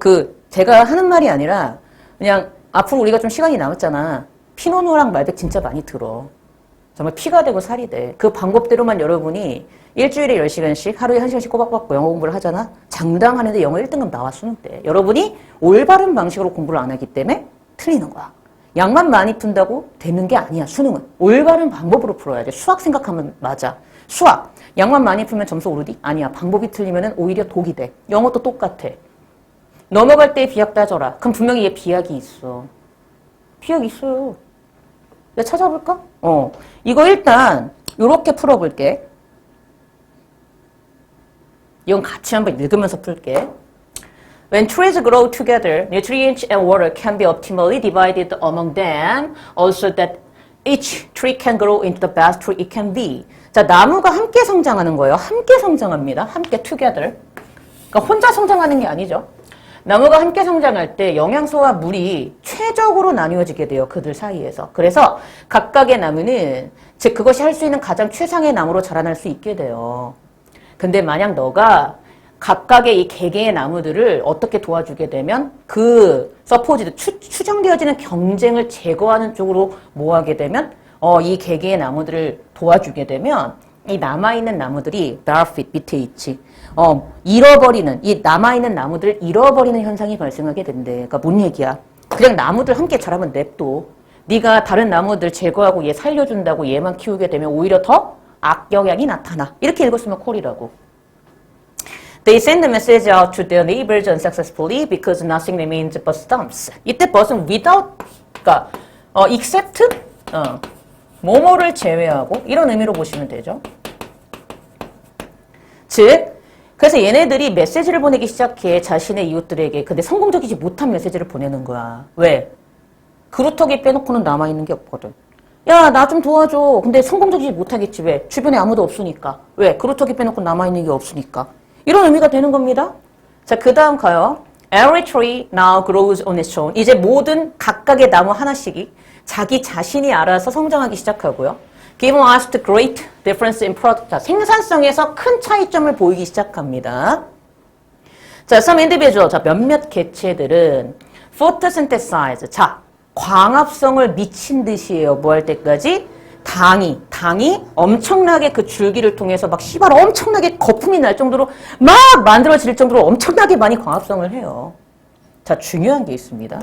제가 하는 말이 아니라 그냥 앞으로 우리가 좀 시간이 남았잖아. 피노누랑 말백 진짜 많이 들어. 정말 피가 되고 살이 돼. 그 방법대로만 여러분이 일주일에 10시간씩, 하루에 1시간씩 꼬박꼬박 영어 공부를 하잖아? 장당하는데 영어 1등급 나와, 수능 때. 여러분이 올바른 방식으로 공부를 안 하기 때문에 틀리는 거야. 양만 많이 푼다고 되는 게 아니야, 수능은. 올바른 방법으로 풀어야 돼. 수학 생각하면 맞아. 수학. 양만 많이 풀면 점수 오르디? 아니야. 방법이 틀리면 오히려 독이 돼. 영어도 똑같아. 넘어갈 때 비약 따져라. 그럼 분명히 얘 비약이 있어. 비약 있어요. 내가 찾아볼까? 이거 일단 이렇게 풀어볼게. 이건 같이 한번 읽으면서 풀게. When trees grow together, nutrients and water can be optimally divided among them, also that each tree can grow into the best tree it can be. 자, 나무가 함께 성장하는 거예요. 함께 성장합니다. 함께 together. 그러니까 혼자 성장하는 게 아니죠. 나무가 함께 성장할 때 영양소와 물이 최적으로 나뉘어지게 돼요. 그들 사이에서. 그래서 각각의 나무는, 즉 그것이 할 수 있는 가장 최상의 나무로 자라날 수 있게 돼요. 근데 만약 너가 각각의 이 개개의 나무들을 어떻게 도와주게 되면 그 서포지드 추정되어지는 경쟁을 제거하는 쪽으로 모아게 되면 이 개개의 나무들을 도와주게 되면 이 남아있는 나무들이 benefit 밑에 있지. 잃어버리는 이 남아있는 나무들을 잃어버리는 현상이 발생하게 된대. 그러니까 뭔 얘기야? 그냥 나무들 함께 자라면 냅둬. 네가 다른 나무들 제거하고 얘 살려준다고 얘만 키우게 되면 오히려 더 악영향이 나타나. 이렇게 읽었으면 콜이라고. They send the message out to their neighbors unsuccessfully because nothing remains but stumps. 이때 but은 without, 그러니까 except, 뭐뭐를 제외하고 이런 의미로 보시면 되죠. 즉, 그래서 얘네들이 메시지를 보내기 시작해 자신의 이웃들에게. 근데 성공적이지 못한 메시지를 보내는 거야. 왜? 그루터기 빼놓고는 남아있는 게 없거든. 야, 나 좀 도와줘. 근데 성공적이지 못하겠지. 왜? 주변에 아무도 없으니까. 왜? 그루터기 빼놓고 남아있는 게 없으니까. 이런 의미가 되는 겁니다. 자, 그 다음 가요. Every tree now grows on its own. 이제 모든 각각의 나무 하나씩이 자기 자신이 알아서 성장하기 시작하고요. Giving us the great difference in product. 자, 생산성에서 큰 차이점을 보이기 시작합니다. 자, some individual. 자, 몇몇 개체들은 photosynthesize. 자, 광합성을 미친 듯이 해요. 뭐 할 때까지? 당이 엄청나게 그 줄기를 통해서 막 씨발 엄청나게 거품이 날 정도로 막 만들어질 정도로 엄청나게 많이 광합성을 해요. 자, 중요한 게 있습니다.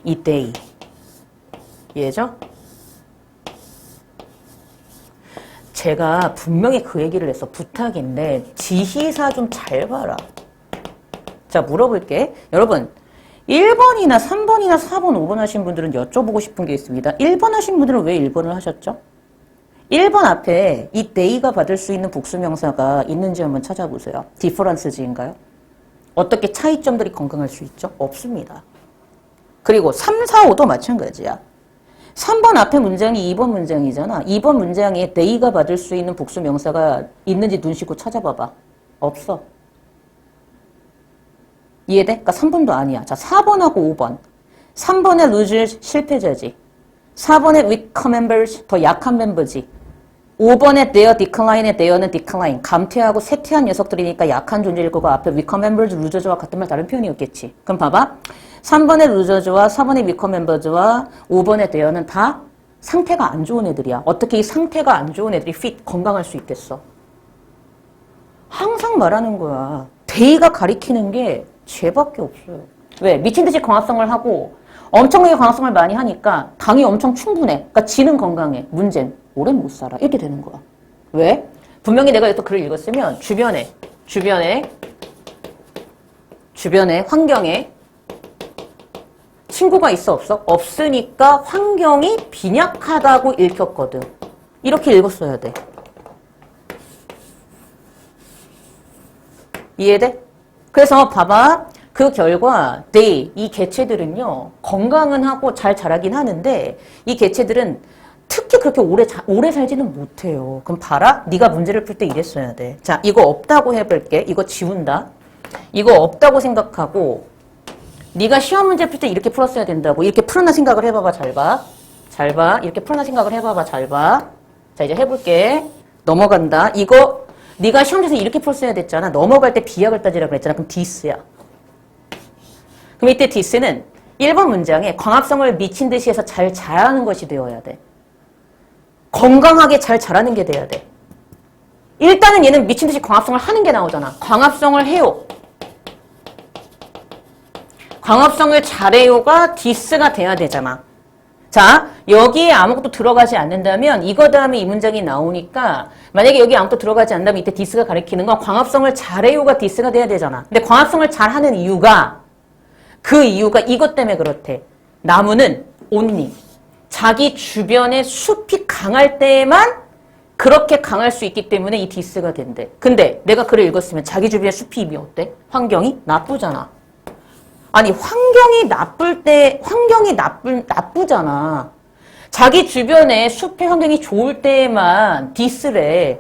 이 day. 얘죠? 제가 분명히 그 얘기를 했어. 부탁인데 지시사 좀 잘 봐라. 자, 물어볼게. 여러분, 1번이나 3번이나 4번, 5번 하신 분들은 여쭤보고 싶은 게 있습니다. 1번 하신 분들은 왜 1번을 하셨죠? 1번 앞에 이 day가 받을 수 있는 복수명사가 있는지 한번 찾아보세요. difference인가요? 어떻게 차이점들이 건강할 수 있죠? 없습니다. 그리고 3, 4, 5도 마찬가지야. 3번 앞에 문장이 2번 문장이잖아. 2번 문장에 day가 받을 수 있는 복수명사가 있는지 눈 씻고 찾아봐봐. 없어. 이해돼? 그러니까 3번도 아니야. 자, 4번하고 5번. 3번의 losers 실패자지. 4번의 weaker members 더 약한 멤버지. 5번의 their decline의 their는 decline. 감퇴하고 쇠퇴한 녀석들이니까 약한 존재일 거고 앞에 weaker members, losers와 같은 말 다른 표현이었겠지. 그럼 봐봐. 3번의 losers와 4번의 weaker members와 5번의 their는 다 상태가 안 좋은 애들이야. 어떻게 이 상태가 안 좋은 애들이 fit, 건강할 수 있겠어? 항상 말하는 거야. day가 가리키는 게 쟤밖에 없어요. 왜? 미친 듯이 광합성을 하고 엄청나게 광합성을 많이 하니까 당이 엄청 충분해. 그러니까 지는 건강해. 문제는 오래 못 살아. 이렇게 되는 거야. 왜? 분명히 내가 또 글을 읽었으면 주변에 환경에 친구가 있어 없어? 없으니까 환경이 빈약하다고 읽혔거든. 이렇게 읽었어야 돼. 이해돼? 그래서 봐봐. 그 결과 이 개체들은요. 건강은 하고 잘 자라긴 하는데 이 개체들은 특히 그렇게 오래 살지는 못해요. 그럼 봐라. 네가 문제를 풀 때 이랬어야 돼. 자, 이거 없다고 해볼게. 이거 지운다. 이거 없다고 생각하고 네가 시험 문제 풀 때 이렇게 풀었어야 된다고. 이렇게 풀었나 생각을 해봐봐. 잘 봐. 잘 봐. 이렇게 풀었나 생각을 해봐봐. 잘 봐. 자, 이제 해볼게. 넘어간다. 이거 네가 시험지에서 이렇게 풀었어야 됐잖아. 넘어갈 때 비약을 따지라고 그랬잖아. 그럼 디스야. 그럼 이때 디스는 1번 문장에 광합성을 미친 듯이 해서 잘 자라는 것이 되어야 돼. 건강하게 잘 자라는 게 돼야 돼. 일단은 얘는 미친 듯이 광합성을 하는 게 나오잖아. 광합성을 해요. 광합성을 잘해요가 디스가 돼야 되잖아. 자, 여기에 아무것도 들어가지 않는다면 이거 다음에 이 문장이 나오니까 만약에 여기 아무것도 들어가지 않는다면 이때 디스가 가리키는 건 광합성을 잘해요가 디스가 돼야 되잖아. 근데 광합성을 잘하는 이유가 그 이유가 이것 때문에 그렇대. 나무는 only 자기 주변에 숲이 강할 때에만 그렇게 강할 수 있기 때문에 이 디스가 된대. 근데 내가 글을 읽었으면 자기 주변에 숲이 이미 어때? 환경이 나쁘잖아. 아니 환경이 나쁘잖아. 자기 주변에 숲의 환경이 좋을 때에만 디스래.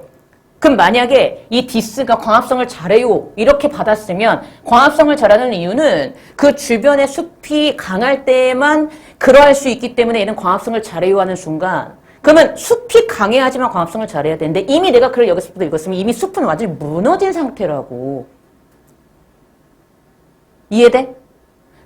그럼 만약에 이 디스가 광합성을 잘해요 이렇게 받았으면 광합성을 잘하는 이유는 그 주변에 숲이 강할 때에만 그러할 수 있기 때문에 얘는 광합성을 잘해요 하는 순간 그럼 그러면 숲이 강해야지만 광합성을 잘해야 되는데 이미 내가 글을 여기서 읽었으면 이미 숲은 완전히 무너진 상태라고. 이해돼?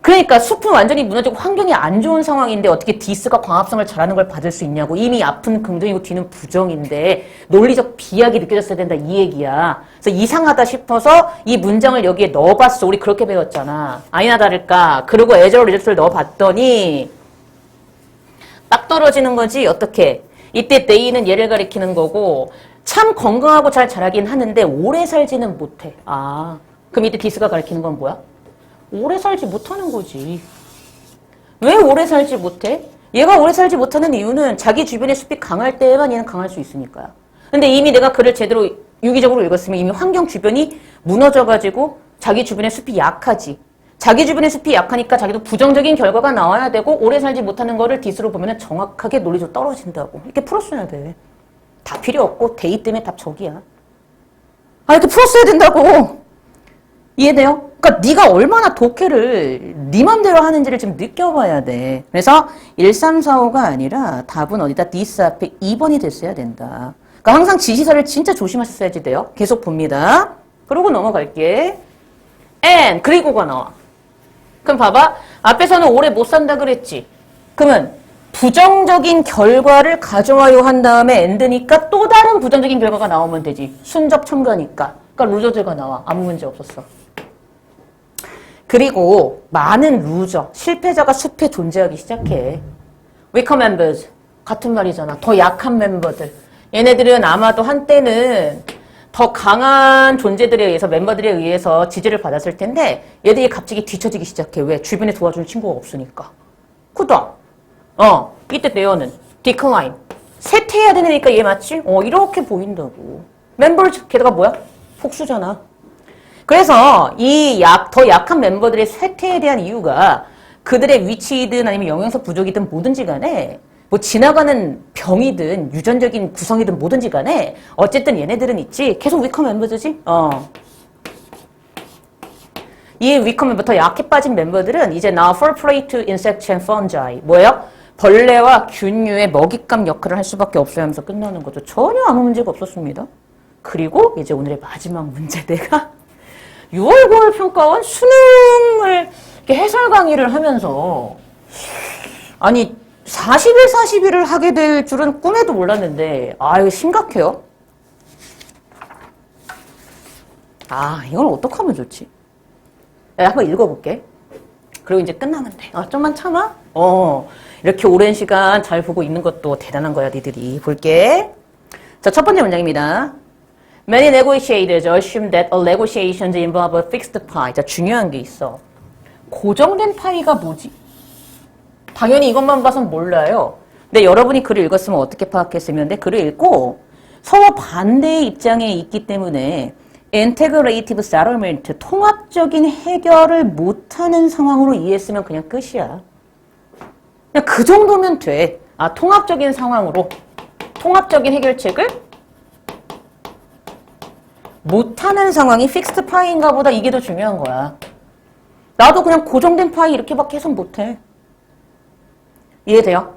그러니까 숲은 완전히 무너지고 환경이 안 좋은 상황인데 어떻게 디스가 광합성을 잘하는 걸 받을 수 있냐고. 이미 앞은 긍정이고 뒤는 부정인데 논리적 비약이 느껴졌어야 된다 이 얘기야. 그래서 이상하다 싶어서 이 문장을 여기에 넣어봤어. 우리 그렇게 배웠잖아. 아니나 다를까. 그리고 애저로 리젝트를 넣어봤더니 딱 떨어지는 거지. 어떻게? 이때 they는 얘를 가리키는 거고 참 건강하고 잘 자라긴 하는데 오래 살지는 못해. 아, 그럼 이때 디스가 가리키는 건 뭐야? 오래 살지 못하는 거지. 왜 오래 살지 못해? 얘가 오래 살지 못하는 이유는 자기 주변의 숲이 강할 때에만 얘는 강할 수 있으니까요. 근데 이미 내가 글을 제대로 유기적으로 읽었으면 이미 환경 주변이 무너져가지고 자기 주변의 숲이 약하지. 자기 주변의 숲이 약하니까 자기도 부정적인 결과가 나와야 되고 오래 살지 못하는 거를 디스로 보면 정확하게 논리적으로 떨어진다고. 이렇게 풀었어야 돼. 다 필요 없고 데이 때문에 답 저기야. 아, 이렇게 풀었어야 된다고. 이해돼요? 그러니까 네가 얼마나 독해를 네 맘대로 하는지를 좀 느껴봐야 돼. 그래서 1345가 아니라 답은 어디다? 디스 앞에 2번이 됐어야 된다. 그러니까 항상 지시사를 진짜 조심하셨어야지 돼요. 계속 봅니다. 그러고 넘어갈게. and 그리고가 나와. 그럼 봐봐. 앞에서는 오래 못 산다 그랬지. 그러면 부정적인 결과를 가져와요 한 다음에 and니까 또 다른 부정적인 결과가 나오면 되지. 순접 첨가니까. 그러니까 루저즈가 나와. 아무 문제 없었어. 그리고 많은 루저, 실패자가 숲에 존재하기 시작해. weaker members. 같은 말이잖아. 더 약한 멤버들. 얘네들은 아마도 한때는 더 강한 존재들에 의해서, 멤버들에 의해서 지지를 받았을 텐데 얘들이 갑자기 뒤처지기 시작해. 왜? 주변에 도와주는 친구가 없으니까. 그다. 이때 내어는 decline. 쇠퇴해야 되니까 얘 맞지? 이렇게 보인다고. 멤버를 게다가 뭐야? 복수잖아. 그래서 이 더 약한 멤버들의 쇠퇴에 대한 이유가 그들의 위치이든 아니면 영양소 부족이든 뭐든지 간에 뭐 지나가는 병이든 유전적인 구성이든 뭐든지 간에 어쨌든 얘네들은 있지. 계속 위커 멤버들지? 이 위커 멤버, 더 약해 빠진 멤버들은 이제 now fall prey to insects and fungi. 뭐예요? 벌레와 균류의 먹잇감 역할을 할 수밖에 없어야 하면서 끝나는 거죠. 전혀 아무 문제가 없었습니다. 그리고 이제 오늘의 마지막 문제 내가 6월 9월 평가원 수능을 이렇게 해설 강의를 하면서 아니 40일 40일을 하게 될 줄은 꿈에도 몰랐는데 이거 심각해요. 이걸 어떻게 하면 좋지? 한번 읽어볼게. 그리고 이제 끝나면 돼. 좀만 참아. 이렇게 오랜 시간 잘 보고 있는 것도 대단한 거야 니들이. 볼게. 자, 첫 번째 문장입니다. Many negotiators assume that a negotiations involve a fixed pie. 자, 중요한 게 있어. 고정된 파이가 뭐지? 당연히 이것만 봐선 몰라요. 근데 여러분이 글을 읽었으면 어떻게 파악했으면 돼? 글을 읽고 서로 반대의 입장에 있기 때문에 integrative settlement, 통합적인 해결을 못하는 상황으로 이해했으면 그냥 끝이야. 그냥 그 정도면 돼. 통합적인 상황으로 통합적인 해결책을 못하는 상황이 픽스드 파이인가 보다 이게 더 중요한 거야. 나도 그냥 고정된 파이 이렇게밖에 해서 못해. 이해돼요?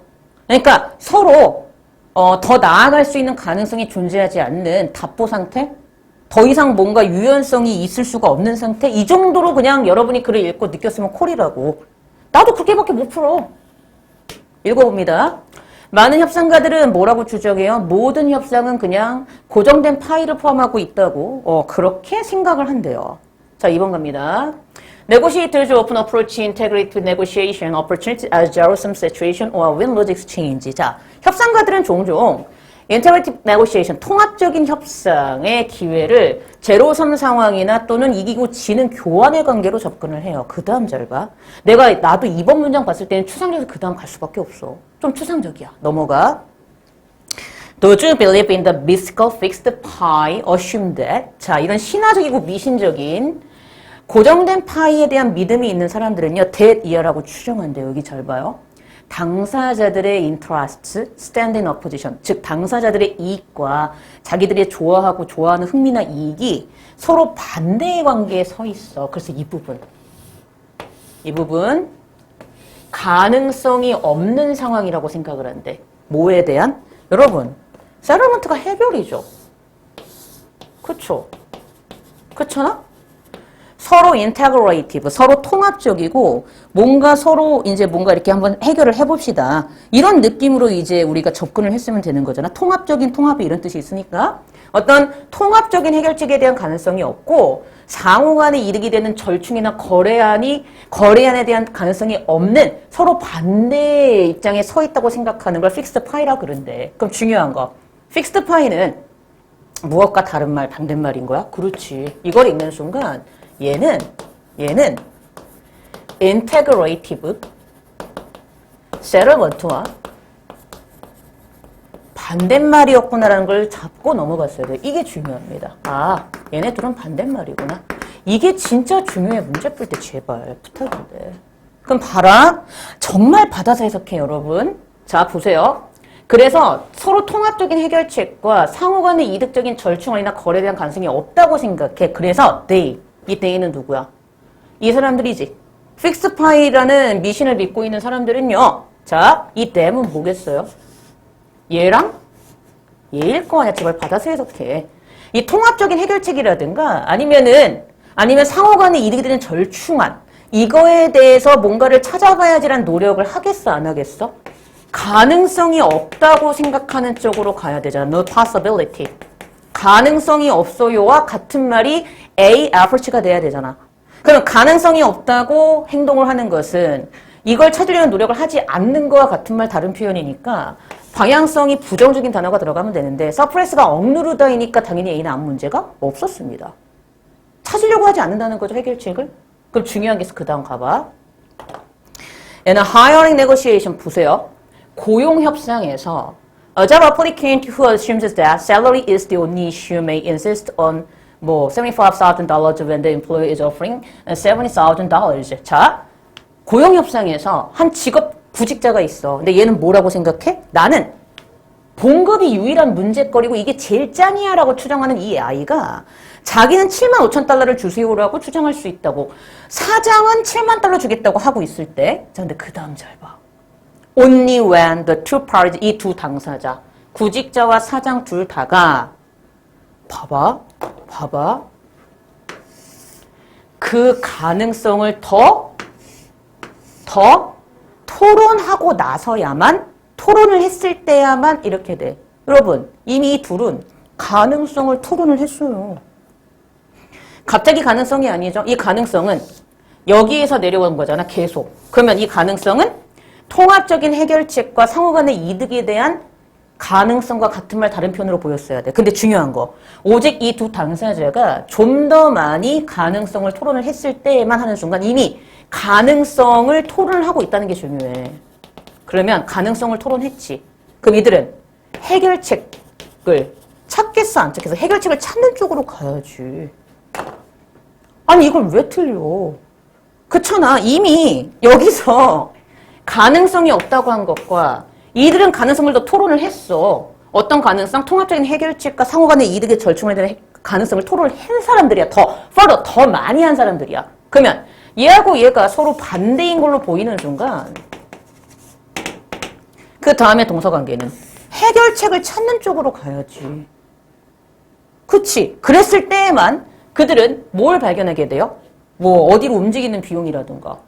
그러니까 서로 더 나아갈 수 있는 가능성이 존재하지 않는 답보 상태? 더 이상 뭔가 유연성이 있을 수가 없는 상태? 이 정도로 그냥 여러분이 글을 읽고 느꼈으면 콜이라고. 나도 그렇게밖에 못 풀어. 읽어봅니다. 많은 협상가들은 뭐라고 주장해요? 모든 협상은 그냥 고정된 파이를 포함하고 있다고 그렇게 생각을 한대요. 자, 2번 갑니다. Negotiators often approach integrative negotiation opportunities as zero-sum situation or win-lose exchange. 자, 협상가들은 종종 integrative negotiation, 통합적인 협상의 기회를 제로섬 상황이나 또는 이기고 지는 교환의 관계로 접근을 해요. 그 다음 잘 봐. 나도 이번 문장 봤을 때는 추상적에서 그 다음 갈 수밖에 없어. 좀 추상적이야. 넘어가. Do you believe in the mystical fixed pie? Assume that. 자, 이런 신화적이고 미신적인 고정된 파이에 대한 믿음이 있는 사람들은요, that 이하라고 추정한대요. 여기 잘 봐요. 당사자들의 interests stand in opposition. 즉, 당사자들의 이익과 자기들이 좋아하고 좋아하는 흥미나 이익이 서로 반대의 관계에 서 있어. 그래서 이 부분 가능성이 없는 상황이라고 생각을 한대. 뭐에 대한? 여러분, 세ttlement가 해결이죠. 그쵸? 그렇잖아? 서로 인테그레이티브, 서로 통합적이고 뭔가 서로 이제 뭔가 이렇게 한번 해결을 해봅시다. 이런 느낌으로 이제 우리가 접근을 했으면 되는 거잖아. 통합적인 통합이 이런 뜻이 있으니까 어떤 통합적인 해결책에 대한 가능성이 없고 상호간에 이득이 되는 절충이나 거래안에 대한 가능성이 없는 서로 반대의 입장에 서 있다고 생각하는 걸 픽스드 파이라고 그런데 그럼 중요한 거 픽스드 파이는 무엇과 다른 말, 반대말인 거야? 그렇지. 이걸 읽는 순간 얘는 integrative settlement와 반대말이었구나라는 걸 잡고 넘어갔어야 돼. 이게 중요합니다. 아, 얘네 둘은 반대말이구나. 이게 진짜 중요해. 문제 풀 때 제발 부탁인데. 그럼 봐라. 정말 받아서 해석해 여러분. 자 보세요. 그래서 서로 통합적인 해결책과 상호간의 이득적인 절충안이나 거래에 대한 가능성이 없다고 생각해. 그래서 이 they는 누구야? 이 사람들이지. 픽스파이라는 미신을 믿고 있는 사람들은요. 자, 이 them은 뭐겠어요? 얘랑 얘일 거 아니야. 제발 받아서 해석해. 이 통합적인 해결책이라든가 아니면 상호간의 이득이 되는 절충안 이거에 대해서 뭔가를 찾아봐야지라는 노력을 하겠어 안 하겠어? 가능성이 없다고 생각하는 쪽으로 가야 되잖아. No possibility. 가능성이 없어요와 같은 말이 A effort가 돼야 되잖아. 그럼 가능성이 없다고 행동을 하는 것은 이걸 찾으려는 노력을 하지 않는 거와 같은 말 다른 표현이니까 방향성이 부정적인 단어가 들어가면 되는데 suppress가 억누르다이니까 당연히 A는 아무 문제가 없었습니다. 찾으려고 하지 않는다는 거죠, 해결책을. 그럼 중요한 게 있어. 그 다음 가봐. In a hiring negotiation 보세요. 고용협상에서 a job applicant who assumes that salary is the only issue may insist on $75,000 when the employer is offering $70,000. 자, 고용협상에서 한 구직자가 있어. 근데 얘는 뭐라고 생각해? 나는 봉급이 유일한 문제거리고 이게 제일 짱이야 라고 추정하는 이 아이가 자기는 75,000달러를 주세요라고 추정할 수 있다고. 사장은 7만 달러 주겠다고 하고 있을 때. 자, 근데 그 다음 잘 봐. Only when the two parties, 이 두 당사자, 구직자와 사장 둘 다가 봐봐. 그 가능성을 더 토론하고 나서야만 토론을 했을 때야만 이렇게 돼. 여러분 이미 이 둘은 가능성을 토론을 했어요. 갑자기 가능성이 아니죠. 이 가능성은 여기에서 내려온 거잖아. 계속. 그러면 이 가능성은 통합적인 해결책과 상호간의 이득에 대한 가능성과 같은 말 다른 표현으로 보였어야 돼. 근데 중요한 거. 오직 이 두 당사자가 좀 더 많이 가능성을 토론을 했을 때만 하는 순간 이미 가능성을 토론을 하고 있다는 게 중요해. 그러면 가능성을 토론했지. 그럼 이들은 해결책을 찾겠어 안 찾겠어? 해결책을 찾는 쪽으로 가야지. 아니 이걸 왜 틀려? 그렇잖아. 이미 여기서 가능성이 없다고 한 것과 이들은 가능성을 더 토론을 했어. 어떤 가능성? 통합적인 해결책과 상호간의 이득의 절충에 대한 가능성을 토론을 한 사람들이야. 더 많이 한 사람들이야. 그러면 얘하고 얘가 서로 반대인 걸로 보이는 순간 그 다음에 동서관계는 해결책을 찾는 쪽으로 가야지. 그치? 그랬을 때에만 그들은 뭘 발견하게 돼요? 어디로 움직이는 비용이라든가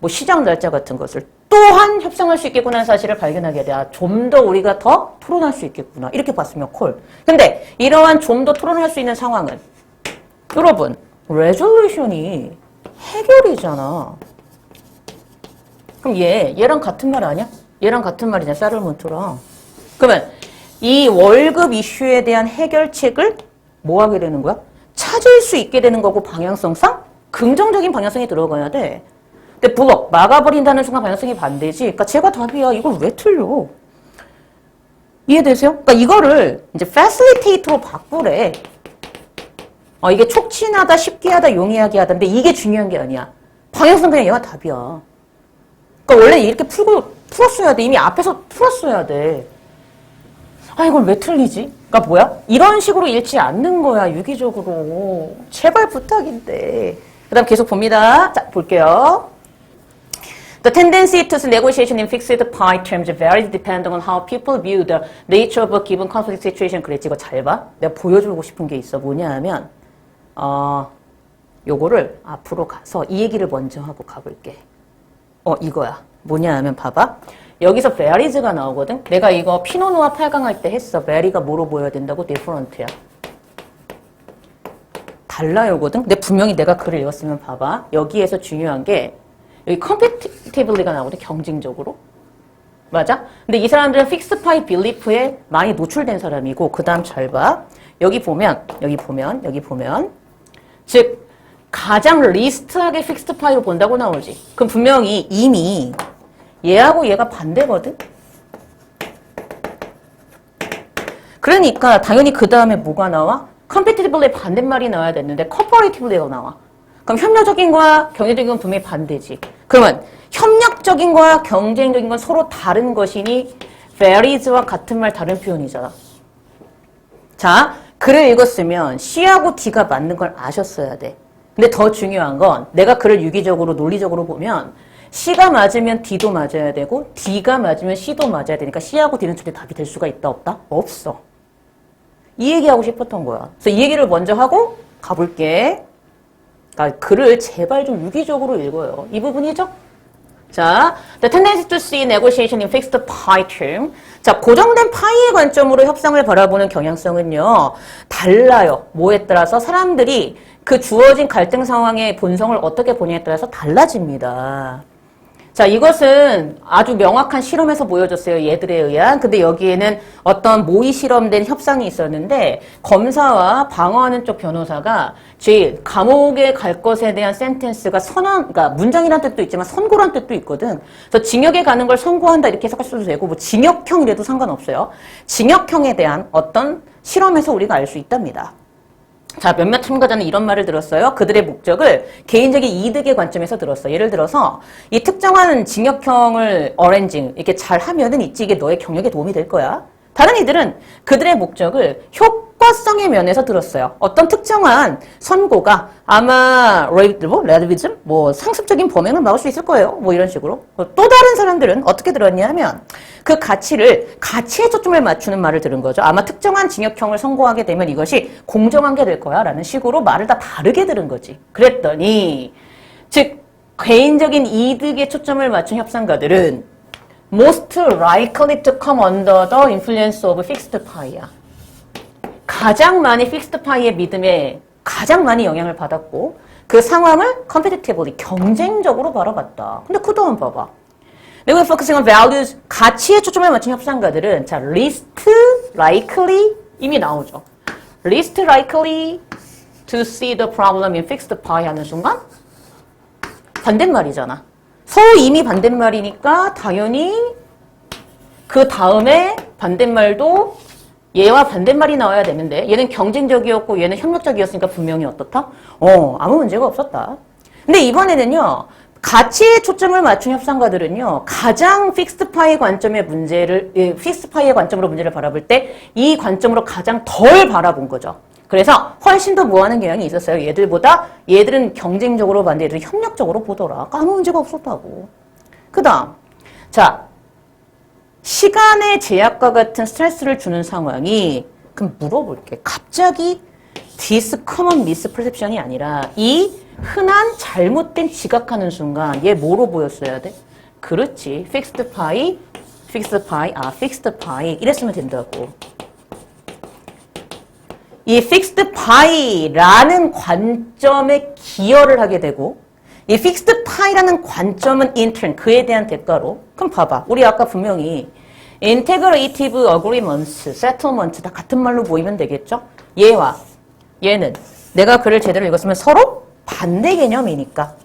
시장 날짜 같은 것을 또한 협상할 수 있겠구나 하는 사실을 발견하게 돼. 좀 더 우리가 더 토론할 수 있겠구나. 이렇게 봤으면 콜. 근데 이러한 좀 더 토론할 수 있는 상황은 여러분 레졸루션이 해결이잖아. 그럼 얘랑 같은 말 아니야? 얘랑 같은 말이냐, 세틀먼트랑. 그러면 이 월급 이슈에 대한 해결책을 뭐 하게 되는 거야? 찾을 수 있게 되는 거고 방향성상 긍정적인 방향성이 들어가야 돼. 근데 막아버린다는 순간 방향성이 반대지. 그러니까 제가 답이야. 이걸 왜 틀려? 이해되세요? 그러니까 이거를 이제 facilitate로 바꾸래. 이게 촉진하다, 쉽게 하다, 용이하게 하다인데 이게 중요한 게 아니야. 방향성 그냥 얘가 답이야. 그러니까 원래 이렇게 풀었어야 돼. 이미 앞에서 풀었어야 돼. 이걸 왜 틀리지? 그러니까 뭐야? 이런 식으로 읽지 않는 거야. 유기적으로. 제발 부탁인데. 그 다음 계속 봅니다. 자, 볼게요. The tendency to negotiation in fixed pie terms varies depending on how people view the nature of a given conflict situation. 그랬지, 이거 잘 봐. 내가 보여주고 싶은 게 있어. 뭐냐 하면, 요거를 앞으로 가서 이 얘기를 먼저 하고 가볼게. 이거야. 뭐냐 하면 봐봐. 여기서 varies가 나오거든. 내가 이거 피노누아 8강 할 때 했어. vary가 뭐로 보여야 된다고? different야. 달라요거든. 근데 분명히 내가 글을 읽었으면 봐봐. 여기에서 중요한 게 여기 competitively가 나오거든. 경쟁적으로. 맞아? 근데 이 사람들은 fixed pie belief에 많이 노출된 사람이고 그 다음 잘 봐. 여기 보면 즉 가장 리스트하게 fixed pie로 본다고 나오지. 그럼 분명히 이미 얘하고 얘가 반대거든. 그러니까 당연히 그 다음에 뭐가 나와? competitively 반대말이 나와야 되는데 cooperatively가 나와. 그럼 협력적인 거와 경쟁적인 건 분명히 반대지. 그러면 협력적인 거와 경쟁적인 건 서로 다른 것이니 varies와 같은 말 다른 표현이잖아. 자, 글을 읽었으면 C하고 D가 맞는 걸 아셨어야 돼. 근데 더 중요한 건 내가 글을 유기적으로 논리적으로 보면 C가 맞으면 D도 맞아야 되고 D가 맞으면 C도 맞아야 되니까 C하고 D는 절대 답이 될 수가 있다 없다? 없어. 이 얘기하고 싶었던 거야. 그래서 이 얘기를 먼저 하고 가볼게. 그러니까 글을 제발 좀 유기적으로 읽어요. 이 부분이죠? 자, the tendency to see negotiation in fixed pie term. 자, 고정된 파이의 관점으로 협상을 바라보는 경향성은요, 달라요. 뭐에 따라서 사람들이 그 주어진 갈등 상황의 본성을 어떻게 보냐에 따라서 달라집니다. 자, 이것은 아주 명확한 실험에서 보여줬어요. 얘들에 의한. 근데 여기에는 어떤 모의 실험된 협상이 있었는데 검사와 방어하는 쪽 변호사가 제일 감옥에 갈 것에 대한 센텐스가 그러니까 문장이란 뜻도 있지만 선고란 뜻도 있거든. 그래서 징역에 가는 걸 선고한다 이렇게 해석할 수도 되고 뭐 징역형이라도 상관없어요. 징역형에 대한 어떤 실험에서 우리가 알 수 있답니다. 자, 몇몇 참가자는 이런 말을 들었어요. 그들의 목적을 개인적인 이득의 관점에서 들었어. 예를 들어서 이 특정한 징역형을 어렌징 이렇게 잘 하면은 있지 이게 너의 경력에 도움이 될 거야. 다른 이들은 그들의 목적을 효과성의 면에서 들었어요. 어떤 특정한 선고가 아마 레드비즘, 상습적인 범행을 막을 수 있을 거예요. 뭐 이런 식으로. 또 다른 사람들은 어떻게 들었냐 하면 그 가치에 초점을 맞추는 말을 들은 거죠. 아마 특정한 징역형을 선고하게 되면 이것이 공정한 게 될 거야 라는 식으로 말을 다 다르게 들은 거지. 그랬더니 즉 개인적인 이득에 초점을 맞춘 협상가들은 most likely to come under the influence of fixed pie야. 가장 많이 fixed pie의 믿음에 가장 많이 영향을 받았고 그 상황을 competitively 경쟁적으로 바라봤다. 근데 그 다음 봐봐. 내가 focusing on values 가치에 초점을 맞춘 협상가들은 자 least likely 이미 나오죠. least likely to see the problem in fixed pie 하는 순간 반대말이잖아. 서로 이미 반대말이니까 당연히 그 다음에 반대말도 얘와 반대말이 나와야 되는데 얘는 경쟁적이었고 얘는 협력적이었으니까 분명히 어떻다? 아무 문제가 없었다. 근데 이번에는요. 가치에 초점을 맞춘 협상가들은요. 가장 픽스드 파이의 관점으로 문제를 바라볼 때 이 관점으로 가장 덜 바라본 거죠. 그래서 훨씬 더 뭐하는 경향이 있었어요. 얘들은 경쟁적으로 봤는데 얘들은 협력적으로 보더라. 아무 문제가 없었다고. 그 다음 자 시간의 제약과 같은 스트레스를 주는 상황이 그럼 물어볼게. 갑자기 this common misperception이 아니라 이 흔한 잘못된 지각하는 순간 얘 뭐로 보였어야 돼? 그렇지. fixed pie 이랬으면 된다고. 이 fixed pie라는 관점에 기여를 하게 되고 이 fixed pie라는 관점은 in turn 그에 대한 대가로 그럼 봐봐. 우리 아까 분명히 integrative agreements, settlements 다 같은 말로 보이면 되겠죠? 얘와 얘는 내가 글을 제대로 읽었으면 서로 반대 개념이니까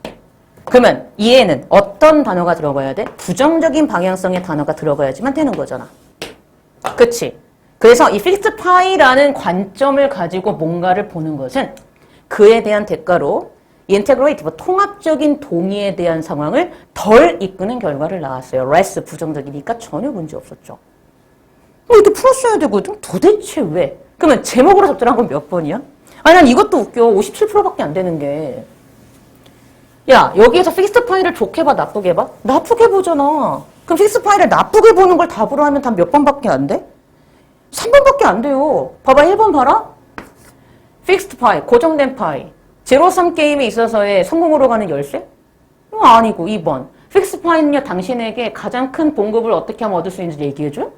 그러면 얘는 어떤 단어가 들어가야 돼? 부정적인 방향성의 단어가 들어가야지만 되는 거잖아. 그치? 그래서 이 fixed pie라는 관점을 가지고 뭔가를 보는 것은 그에 대한 대가로 integrative, 통합적인 동의에 대한 상황을 덜 이끄는 결과를 낳았어요. less 부정적이니까 전혀 문제 없었죠. 이렇게 풀었어야 되거든? 도대체 왜? 그러면 제목으로 적절한 건 몇 번이야? 아니 난 이것도 웃겨. 57%밖에 안 되는 게. 야, 여기에서 픽스드 파이를 좋게 봐, 나쁘게 봐? 나쁘게 보잖아. 그럼 픽스드 파이를 나쁘게 보는 걸 답으로 하면 답 몇 번밖에 안 돼? 3번밖에 안 돼요. 봐봐, 1번 봐라. 픽스드 파이, 고정된 파이. 제로섬 게임에 있어서의 성공으로 가는 열쇠? 아니고, 2번. 픽스드 파이는요, 당신에게 가장 큰 봉급을 어떻게 하면 얻을 수 있는지 얘기해줘?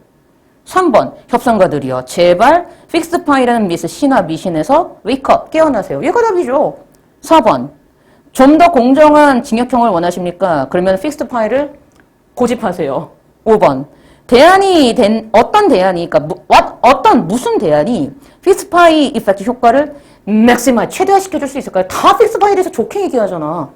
3번. 협상가들이요. 제발 픽스드 파이라는 시나 미신에서 웨이크업, 깨어나세요. 얘가 답이죠. 4번. 좀 더 공정한 징역형을 원하십니까? 그러면 픽스드 파이를 고집하세요. 5번. 어떤 대안이, 그러니까 무슨 대안이 픽스드 파이 이펙트 효과를 맥시마, 최대화시켜줄 수 있을까요? 다 픽스드 파이에 대해서 좋게 얘기하잖아.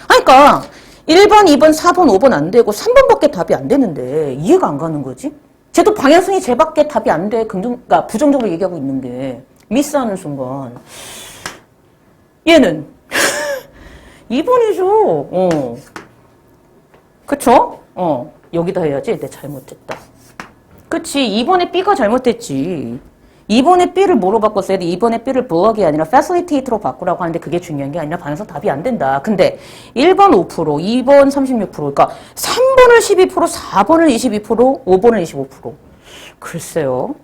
그러니까 1번, 2번, 4번, 5번 안 되고 3번밖에 답이 안 되는데 이해가 안 가는 거지? 쟤도 방향성이 쟤밖에 답이 안 돼. 그러니까 부정적으로 얘기하고 있는 게 미스하는 순간 얘는 2번이죠. 그쵸? 여기다 해야지. 내 잘못했다. 그치. 2번에 B가 잘못됐지. 2번에 B를 뭐로 바꿨어야 돼? 2번에 B를 부엌이 아니라 facilitate로 바꾸라고 하는데 그게 중요한 게 아니라 방향성 답이 안 된다. 근데 1번 5%, 2번 36%, 그러니까 3번을 12%, 4번을 22%, 5번을 25%. 글쎄요.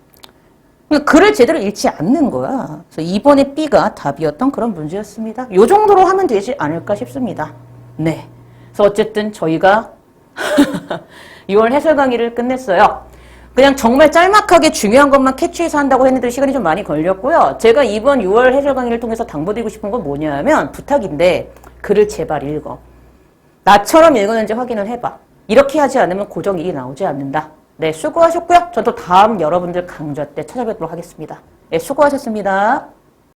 그러니까 글을 제대로 읽지 않는 거야. 그래서 2번의 B가 답이었던 그런 문제였습니다. 이 정도로 하면 되지 않을까 싶습니다. 네. 그래서 어쨌든 저희가 6월 해설 강의를 끝냈어요. 그냥 정말 짤막하게 중요한 것만 캐치해서 한다고 했는데 시간이 좀 많이 걸렸고요. 제가 이번 6월 해설 강의를 통해서 당부드리고 싶은 건 뭐냐면 부탁인데 글을 제발 읽어. 나처럼 읽었는지 확인을 해봐. 이렇게 하지 않으면 고정일이 나오지 않는다. 네, 수고하셨고요. 저도 다음 여러분들 강좌 때 찾아뵙도록 하겠습니다. 네, 수고하셨습니다.